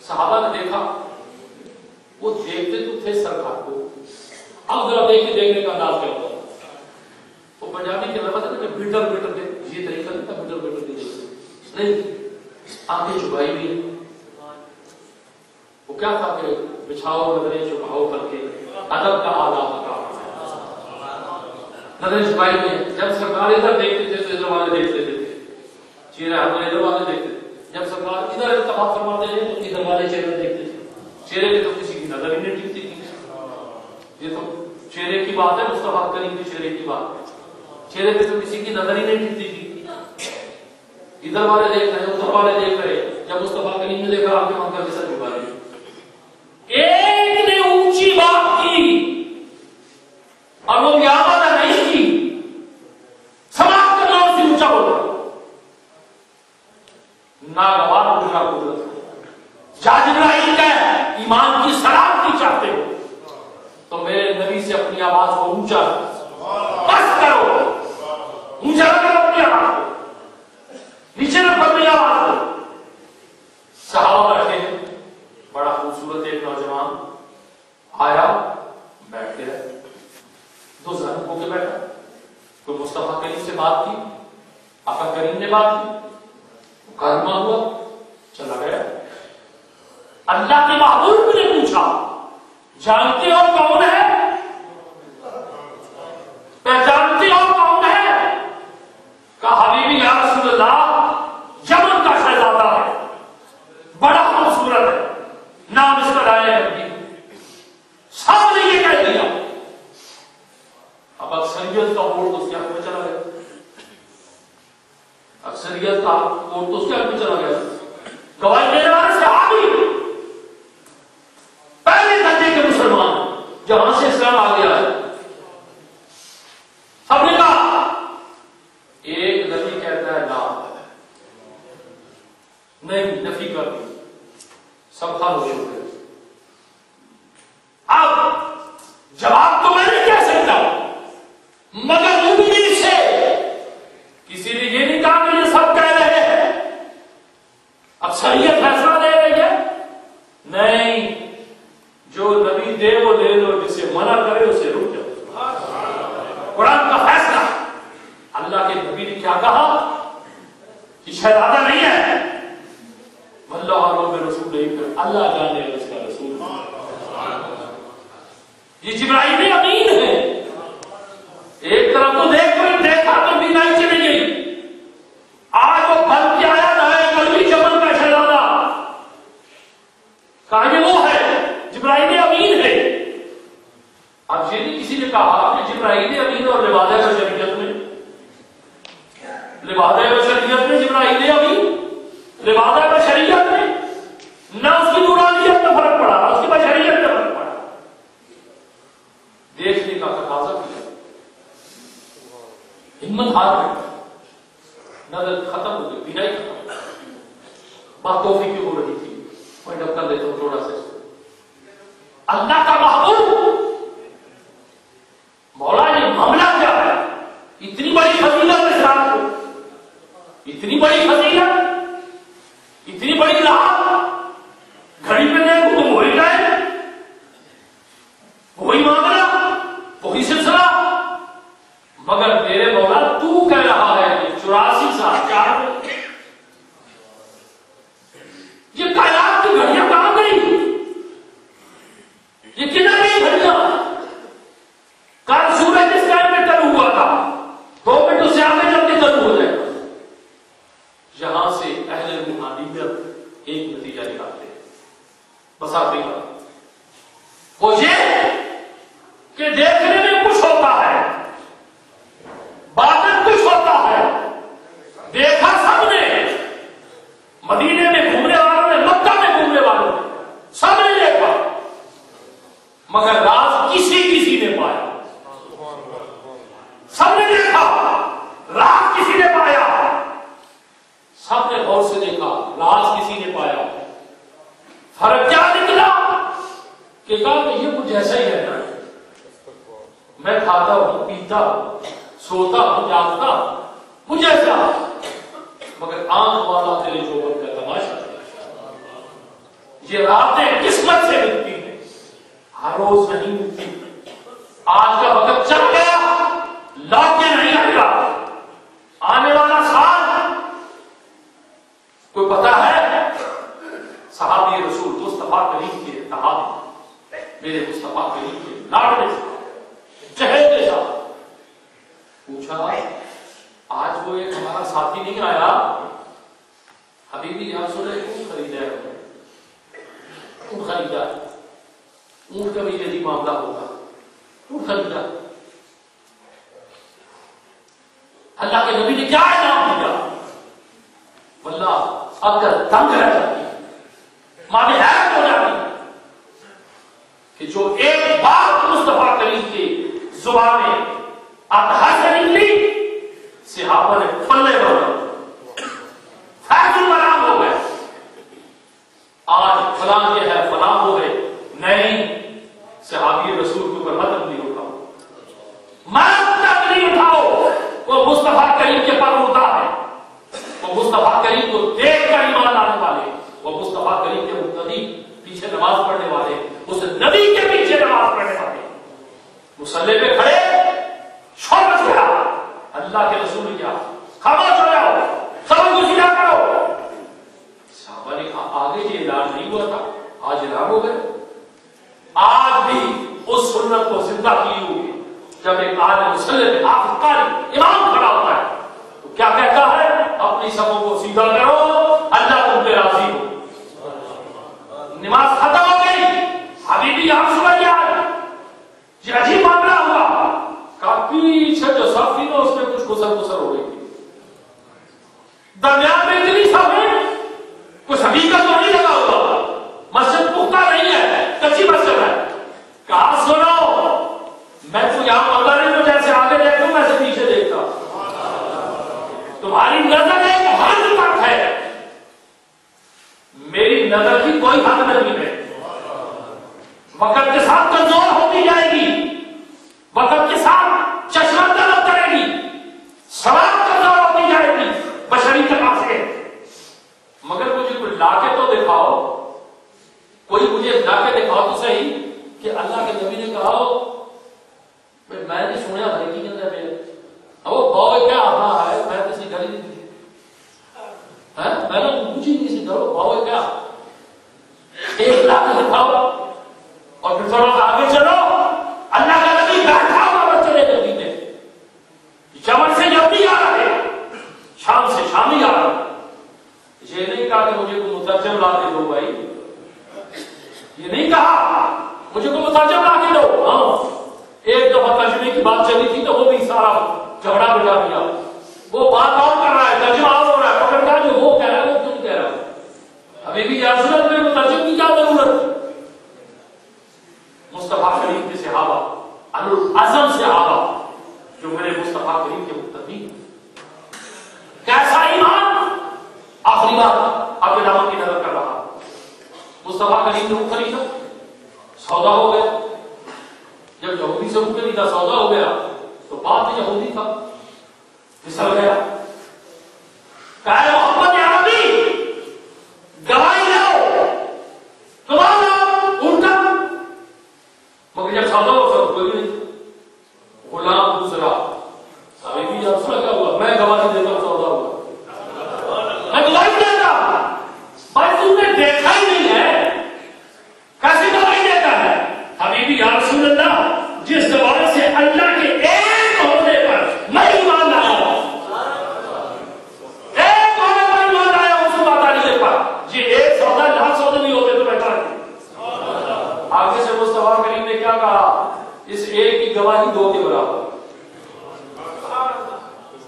Speaker 3: صحابہ نے دیکھا، وہ دیکھتے تو تھے سرکار کو. اب ذرا دیکھنے کا انداز کیا ہوتا، وہ پنجابی کے لفظ ہے کہ بیٹر بیٹر دے، یہ طریقہ نہیں تھا بیٹر بیٹر دے نہیں، آنکھیں چھپائی ہوئی. وہ کیا تھا کہ بچھاؤ نظریں چھپاؤ کر کے ادب کا آداب بتا. نظر چھپائی ہوئی ہے. جب سرکار ادھر دیکھتے تھے تو ادھر والے دیکھتے تھے, چہرہ ہمارے ادھر والے دیکھتے تھے. جب سرکار ادھر اتفاق فرماتے تھے تو ادھر والے چہرے دیکھتے تھے. چہرے پہ تو کسی کی نظر ہی نہیں ٹکتی تھی. یہ تو چہرے کی بات ہے, مصطفیٰ کریم کے چہرے کی بات ہے. چہرے پہ تو کسی کی نظر ہی نہیں ٹکتی تھی. ادھر والے دیکھ رہے, ادھر والے دیکھ رہے. جب مصطفیٰ کریم نے دیکھا آپ کے مانگا کے ساتھ جھکا دیا. ایک نے اونچی بات کی اور وہ یاد نہیں کی, سماعت کرنا اس سے اونچا ہوتا ناگوار گزرا قدرت. جا جبرائیل کا ایمان کی سلامتی چاہتے ہو تو میرے نبی سے اپنی آواز کو اونچا بس کرو, اونچا کرو اپنی آواز کو, نیچے نہ اپنی آواز کو. صحابہ بیٹھے ہیں, بڑا خوبصورت ایک نوجوان آیا, بیٹھ کے رہے, دو ذہن ہو کے بیٹھا. کوئی مصطفیٰ کریم سے بات کی, آقا کریم نے بات کی, مکالمہ ہوا, چلا گیا. اللہ کے محبوب نے پوچھا جانتے ہو کون ہے, پہچانتے ہو کون ہے؟ کہا حبیبی یا رسول اللہ یمن کا شہزادہ ہے, بڑا خوبصورت ہے, نام اس کا رائے ہے. سب نے یہ کہہ دیا. اب اکثریت کا ووٹ تو اس کے حق میں چلا گیا, اکثریت کا ووٹ تو اس کے حق میں چلا گیا. گواہی دینے والے صحابی پہلے درجے کے مسلمان جہاں سے اسلام آ گیا ہے, سب نے کہا. ایک نبی کہتا ہے لا, نہیں نفی کر دی, سب خاموش ہو گئے. اب جواب تو میں نہیں کہہ سکتا, مگر مومنین سے کسی نے یہ نہیں کہا کہ یہ سب کہہ رہے ہیں, اکثریت فیصلہ دے رہی ہے. نہیں, جو نبی دے وہ دے دو, جسے منع کرے اسے رک جاؤ. قرآن کا فیصلہ. اللہ کے نبی نے کیا کہا کہ شہزادہ نہیں ہے, واللہ عالم رسول نہیں کر, اللہ جانے اس کا رسول. یہ جبرائیل امین ہے. ایک طرف تو دیکھ کر دیکھا تو بھی نہیں چلی گئی. آج وہ بن کے آیا تھا کلبی جمن کا شہزادہ, کہا یہ وہ ہے جبرائیل امین ہے. اب یہ نہیں کسی نے کہا کہ جبرائیل امین اور لبادہ بشریت میں, لبادہ بشریت میں جبرائیل امین, لبادہ بشریت میں نہ اس کی نورانیت میں فرق پڑا, اس کی بشریت میں فرق پڑا. دیکھنے کا تقاضا کیا, ہمت ہار گئی, نظر ختم ہو گئی, بینائی ختم. بات توفیق کی ہو رہی تھی, میں ڈب کر دیتا ہوں تھوڑا سا. اللہ کا محبوب مولا یہ معاملہ کیا ہے, اتنی بڑی فضیلت اسلام کو, اتنی بڑی فضیلت, اتنی بڑی راحت, گھڑی پہ دیکھو تم وہی گئے, وہی معاملہ, وہی سلسلہ, مگر تیرے مولا تو کہہ رہا ہے کہ 84 سال 4 یہ کائنات کی گھڑیاں کہاں گئی, یہ کدھر گئی گھڑیاں. کل سورج اس ٹائم میں طلوع ہوا تھا, 2 منٹ سے آگے جب کے طلوع ہو جائے گا. یہاں سے اہل روحانیت ایک نتیجہ نکالتے ہیں, بس آپ دیکھا وہ یہ کہ دیکھنے میں کچھ ہوتا ہے, باطن کچھ ہوتا ہے. دیکھا سب نے, مدینے میں گھومنے والوں نے, مکہ میں گھومنے والوں نے, سب نے دیکھا, مگر راز کسی نے پایا. سب نے دیکھا, راز کسی نے پایا. سب نے غور سے دیکھا, راز کسی نے پایا. فرق کیا نکلا کہ کہا کہ یہ کچھ ایسا ہی ہے نا, میں کھاتا ہوں, پیتا ہوں, سوتا ہوں, جاگتا ہوں, کچھ ایسا, مگر آنکھ والا تیرے جوہر کا تماشا. یہ راتیں قسمت سے ملتی ہیں, ہر روز نہیں ملتی. آج کا وقت چل گیا, لوٹ کے نہیں آئے گا. آنے والا سال کوئی پتا ہے؟ صحابی رسول مصطفیٰ کریم کے اتحاد, میرے مصطفیٰ کریم کے لاڈلے صاحب, چہیتے صاحب, پوچھا آج وہ ایک ہمارا ساتھی نہیں آیا حبیبی یا رسول اللہ کیوں خریدا ہے؟ کیوں خریدا؟ اونٹ کا بھی یہی معاملہ ہوگا، کیوں خریدا؟ اللہ کے نبی نے کیا انعام دیا؟ واللہ اگر دنگ رہ جاتی ماں نے حیرت ہو جاتی کہ جو ایک بات مصطفیٰ کریم کی زبان میں اطہر سے نکلی صحابہ نے پلے بڑھا فیض المنام ہو گئے، آج فلاں یہ ہے فلاں ہو گئے، نہیں صحابی رسول کے اوپر مدد نہیں اٹھاؤ، مدد نہیں اٹھاؤ، وہ مصطفیٰ کریم کے پر اڑتا ہے، وہ مصطفیٰ کریم کو دیکھ کر ایمان لانے والے، وہ مصطفیٰ کریم کے مقتدی پیچھے نماز پڑھنے والے، اس نبی کے پیچھے نماز پڑھنے والے مصلی پہ کھڑے شور مچ گیا، اللہ کے رسول نے کیا خاموش ہو جاؤ، سب کو سیدھا کرو۔ صحابہ نے کہا آگے یہ اعلان نہیں ہوا تھا، آج اعلان ہو گئے۔ آج بھی اس سنت کو زندہ کی ہوئی، جب ایک عالم مصلی پہ حافظ قاری امام کھڑا ہوتا ہے تو کیا کہتا ہے؟ اپنی صفوں کو سیدھا کرو، اللہ تم پہ راضی ہو۔ نماز ختم ہو گئی، حبیبی یہاں سمجھ گیا یہ عجیب معاملہ ہوا، کہا پیچھے جو صف تھی نا اس میں کچھ گسر ہو گئی تھی، درمیان میں اتنی صف ہے کچھ حقیقت تو نہیں لگا ہوگا، مسجد پختہ نہیں ہے، کچی مسجد ہے۔ کہا سنو میں تو یہاں پڑھتا نہیں تو جیسے آگے دیکھتا ہوں ویسے پیچھے دیکھتا ہوں، تمہاری نظر ایک حد تک ہے، میری نظر کی کوئی حد نہیں ہے، وقت کے ساتھ کمزور ہوتی جائے گی، وقت کے ساتھ چشمہ طلب کرے گی، سواد کمزور ہوتی جائے گی بشری طرح سے، مگر مجھے کوئی لا کے تو دکھاؤ، کوئی مجھے لا کے دکھاؤ تو صحیح کہ اللہ کے نبی نے کہا میں نے سنیا بھائی کی کہتا ہے اب وہ بہو کیا آنا ہے، میں کسی گھر نہیں تھی، میں نے پوچھی کسی گھر بہو کیا، ایک لاکھ دکھاؤ اور پھر تھوڑا سا آگے چلو، اللہ کا نبی بیٹھا ہوا بچے نبی میں یمن سے یمنی آ رہے، شام سے شامی آ رہے، یہ نہیں کہا کہ مجھے کوئی مترجم لا کے دو بھائی، یہ نہیں کہا مجھے کوئی مترجم لا کے دو، ہاں ایک دفعہ ترجمے کی بات چلی تھی تو وہ بھی سارا جھگڑا بجا دیا، وہ بات اور کر رہا ہے، ترجمہ اور ہو رہا ہے، پکڑ کا جو وہ کہہ رہا ہے وہ کیوں نہیں کہہ رہا، ابھی بھی ضرورت میں مترجم کی کیا ضرورت؟ مصطفیٰ کریم کے صحابہ العزم صحابہ جو میرے مصطفیٰ کریم کے مقتدی، کیسا ایمان؟ آخری بات آپ کے دامن کی نظر کر رہا، مصطفیٰ کریم نے وہ خریدا، سودا ہو گیا، جب یہودی سے وہ خریدا سودا ہو گیا تو بات یہودی تھا، پھسل گیا، کہا محمد عربی گواہی لاؤ، تمہارا اونٹا، مگر جب سودا ہو سب کوئی نہیں، غلام دوسرا ابھی بھی جب سودا ہوا میں گواہی دیتا ہوں سودا ہوا، میں گواہی دیتا بھائی تم نے دیکھا ہی نہیں ہے، کیسے گواہی دیتا ہے؟ حبیبی یا رسول اللہ جس زبان سے اللہ کے ایک ہونے پر میں ایمان لایا ہوں، ایک ہونے پر ایمان لایا ہوں، اس بات آنے پر جی ایک سودا لاکھ سودے نہیں ہوتے تو بہتر ہے۔ آگے سے مصطفیٰ کریم نے کیا کہا؟ اس ایک کی گواہی دو کے برابر،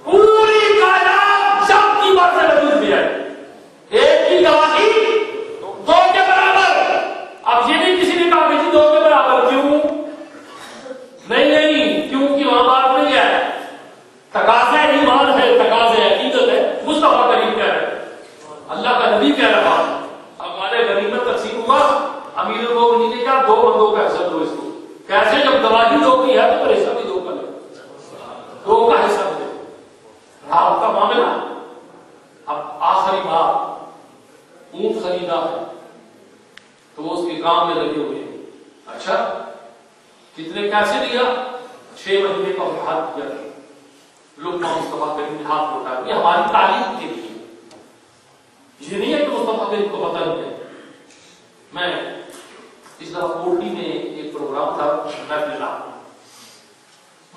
Speaker 3: پوری کائنات سب کی بات سے وجود بھی ہے، ایک کی گواہی دو کے برابر۔ اب یہ نہیں کسی نے کہا کہ دو کے برابر کیوں؟ نہیں کیونکہ وہاں بات نہیں ہے، تقاضا ایمان ہے، تقاضا عقیدت ہے، مصطفیٰ کریم کہہ رہے، اللہ کا نبی کہہ رہا، ہمارے غنیمت تقسیم ہوا، امیر المومنین نے کہا دو بندوں کا حصہ دو اس کو، کیسے جب گواہی دو کی ہے تو پھر حصہ بھی دو کا لے، دو کا حصہ دے، رات کا معاملہ۔ اب آخری بات، اونٹ خریدا ہے تو وہ اس کے کام میں لگے ہوئے ہیں، اچھا کتنے کیسے دیا؟ 6 مہینے کا ہاتھ دیا، لوگ مصطفیٰ کریم نے ہاتھ اٹھایا، یہ ہماری تعلیم کے لیے، یہ نہیں ہے کہ مصطفیٰ کریم کو پتہ نہیں ہے۔ میں اس دفعہ کوٹی میں ایک پروگرام تھا، میں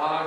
Speaker 3: 8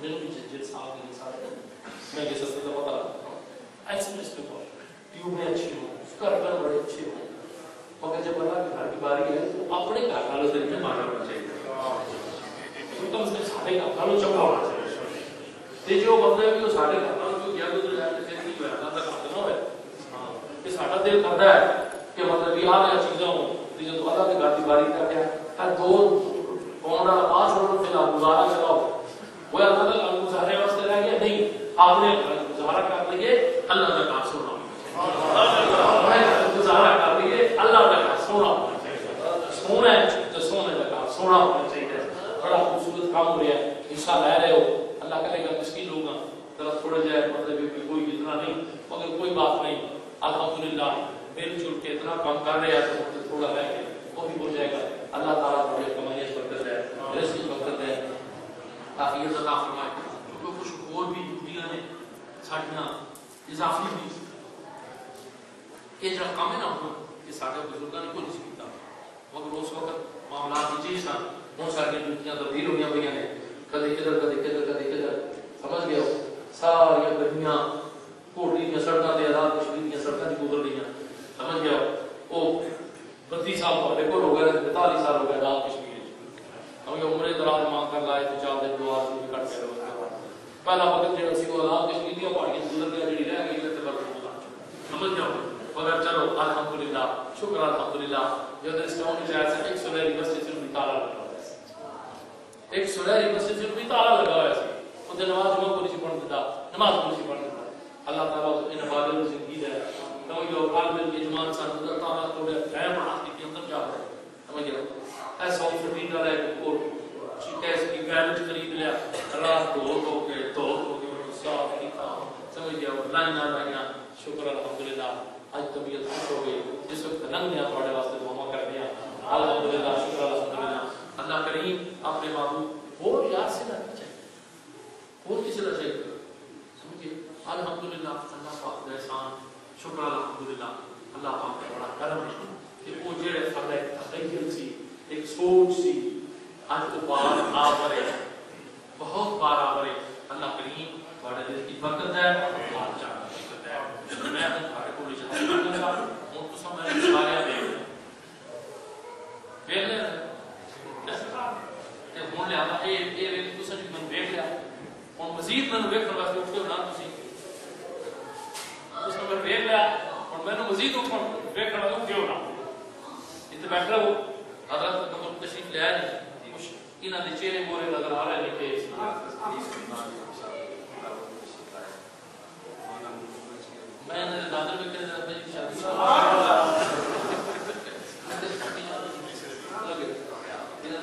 Speaker 3: میرے بھی جنجر صاحب کے ساتھ میں یہ سستے کا پتہ رکھتا ہوں ایسے میں اس پہ ٹیوبیں اچھی ہوں گھر بڑے اچھے ہوں مگر جب اللہ کے گھر کی باری ہے تو اپنے گھر والوں سے نہیں مانا ہونا چاہیے کم سے کم سارے گھر والوں چنگا ہونا چاہیے جو مطلب ہے کہ وہ سارے گھر والوں کو کیا گزر جائے تو پھر نہیں اللہ تک آتے نہ ہوئے یہ سارا دل کرتا ہے کہ مطلب یہ آدھا چیزیں ہوں جو اللہ کے گھر کی باری کر کے دو پونڈا 5 روپے فی الحال گزارا چلاؤ وہ اللہ کا گزارے واسطے رہ گیا نہیں آپ نے گزارا کر لیے اللہ کا کام سونا گزارا کر لیے اللہ کا کام سونا ہونا چاہیے سونا ہے تو سونے کا کام سونا ہونا چاہیے بڑا خوبصورت کام ہو رہا ہے حصہ لے رہے ہو اللہ کرے گا مسکین لوگ ذرا تھوڑا جائے مطلب کوئی اتنا نہیں مگر کوئی بات نہیں الحمدللہ مل جل کے اتنا کام کر رہے ہیں تو تھوڑا رہ کے وہ بھی ہو جائے گا اللہ تعالیٰ بڑے کمائیے برکت ہے رزق کی برکت ہے عافیت عطا فرمائے کیونکہ کچھ اور بھی ڈیوٹیاں نے ساڈیاں اضافی بھی یہ جو کام ہے نا یہ سارے بزرگوں نے کوئی نہیں کیتا مگر اس وقت معاملات جی سن ہوں ساری ڈیوٹیاں تبدیل ہوئی ہوئی ہیں کدے کدھر کدے کدھر کدے کدھر سمجھ گئے ہو ساری گڈیاں کوٹلی دیا سڑکوں سے آزاد کشمیر دیا سڑکوں سے گزر رہی ہیں سمجھ گیا وہ 32 سال ہمارے کو ہو گئے 45 سال ہو گئے آزاد کشمیر ہمیں عمرے دراز مانگ کر لائے تو 4 دن 2 آدمی کٹ کے پہلا وقت جو اسی کو آزاد کشمیر دیا پہاڑیاں گزر گیا جڑی رہ گئی تے برکت سمجھ جاؤ مگر چلو الحمدللہ شکر الحمدللہ جو اس ٹاؤن میں ایسا ایک سنہری مسجد سے تالا لگا ہوا ہے ایک سنہری مسجد سے تالا لگا ہوا ہے وہ نماز جمعہ کو نہیں پڑھ دیتا نماز کو نہیں پڑھ دیتا اللہ تعالیٰ ان بادل زندگی ہے تو جو عالم کی جماعت سن اللہ تعالیٰ کو ہے بنا کے اندر جا رہا ہے سمجھ گیا ایسا فٹین والا ہے اور کیس کی گیرج خرید لیا رات دھو کے صاف کیتا سمجھ گیا لائن لائن شکر الحمدللہ آج طبیعت خوش ہو گئی جس وقت لنگ گیا تھوڑے واسطے دعا کر دیا الحمدللہ شکر الحمدللہ اللہ کریم اپنے معبود اور یاد سے رکھنا چاہیے اور کسی طرح چاہیے سمجھے الحمدللہ اللہ پاک کا احسان شکر الحمدللہ اللہ پاک کا بڑا کرم ہے کہ وہ جڑے فرد تخیل سی ایک سوچ سی آج کو بار آورے بہت بار آورے اللہ کریم بڑے دل کی برکت ہے اور جانا برکت ہے میں تمہارے کو لے جاتا ہوں اور تو سب میں سارے دیکھ لے کہ ہون لے آتا اے تو سب میں دیکھ لیا اور مزید میں دیکھ کر واسطے اٹھے نہ تسی اس نے میں دیکھ لیا اور میں نے مزید اوپر دیکھ کر واسطے کیوں نہ اتنے بیٹھ رہا ہو حضرت نمبر تشریف لے آئے کچھ انہاں دے چہرے مورے نظر آ رہے ہیں کہ میں نے دادر میں کہنے لگا جی شادی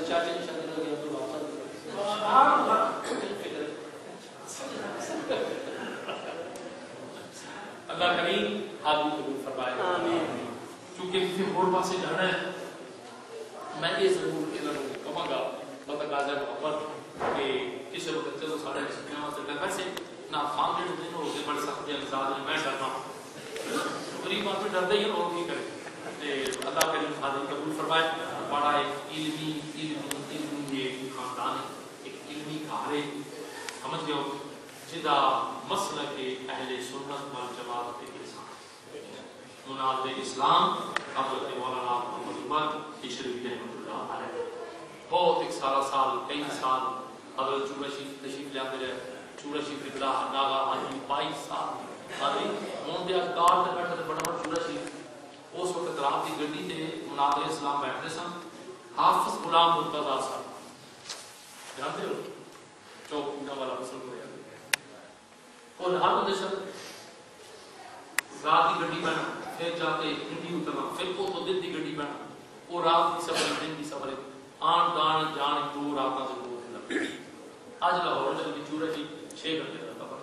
Speaker 3: چاچے کی شادی لگی تو اللہ کریم آپ کو قبول فرمائے چونکہ کسی اور پاسے جانا ہے میں یہ ضرور کہوں گا مطلب غازی محمد کہ کسی وقت چلو سارے سکھیاں سے ویسے نہ فاملے دن ہوتے بڑے سخت انداز میں ڈرنا غریب بات میں ڈرتے ہی اور کی کرے اللہ کریم حاضر قبول فرمائے بڑا ایک علمی یہ خاندان ہے ایک علمی گھر ہے سمجھ گئے ہو جدا مسلک اہل سنت والجماعت کے انسان مناظر اسلام حضرت مولانا محمد عمر اشرفی رحمۃ اللہ علیہ بہت ایک سارا سال کئی سال حضرت چورا شریف تشریف لے آتے رہے چورا شریف اطلاع ناگا حاجی 22 سال حاضری ہوں دیا کار تے بیٹھے بڑا بڑا چورا شریف اس وقت رات کی گڈی تے مناظر اسلام بیٹھتے سن حافظ غلام مرتضیٰ صاحب جانتے ہو چوک پونا والا مسل ہو رہا اور ہر ہوتے سن رات کی گڈی بیٹھا پھر جا کے گڈی اترنا پھر کو تو دن کی گڈی بیٹھا وہ رات کی سفر دن کی سفر آن دان جان دو راتاں سے دو دن آج لاہور چل کے چورا کی 6 گھنٹے کا سفر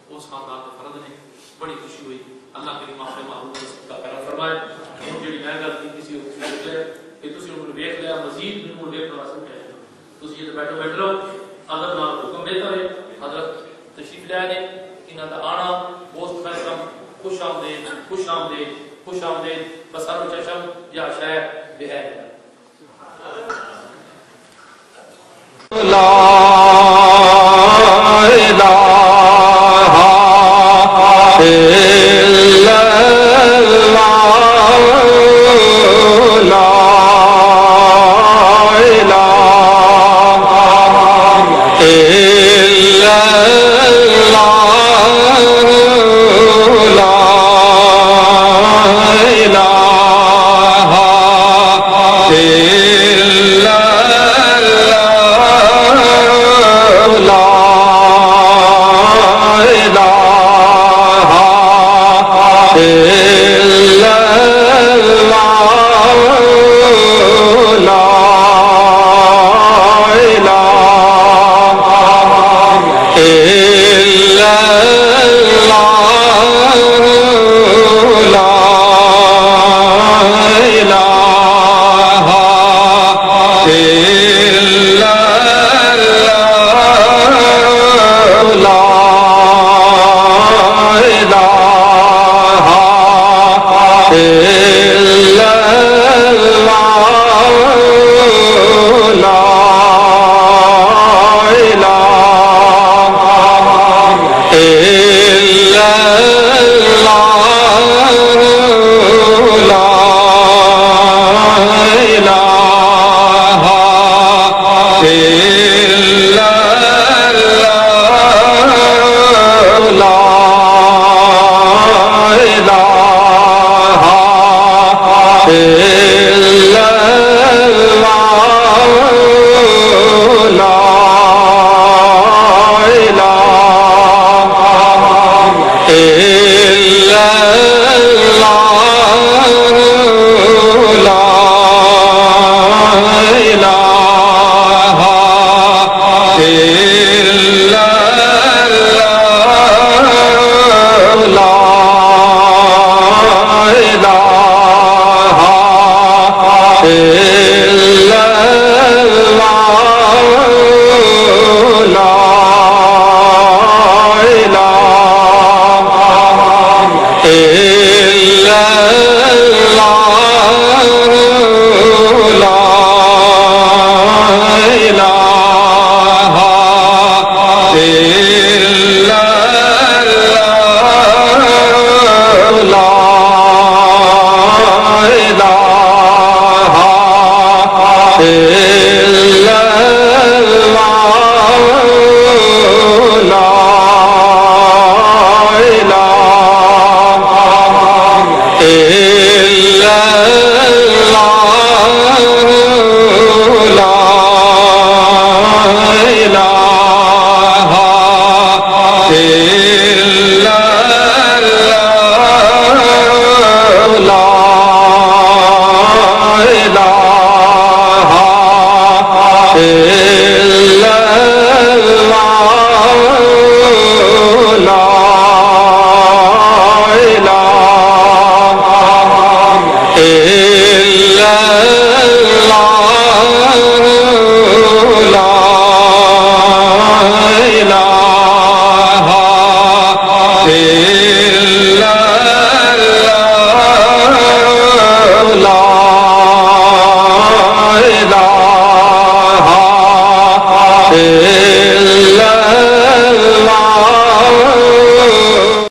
Speaker 3: اس خاندان کے فرد نے بڑی خوشی ہوئی اللہ کے معافی معروف کا کرم فرمائے اور جڑی میں گل کی کسی اور دیکھ لے کہ تسی انہوں نے دیکھ لیا مزید بھی انہوں نے دیکھ رہا سکتے ہیں تسی یہ بیٹھو بیٹھ رہو اگر نہ حکم دیتا ہے حضرت تشریف لے آنے انہاں دا آنا بہت ویلکم خوش آمدید خوش آمدید خوش آمدید بسر و چشم یا شہر بہر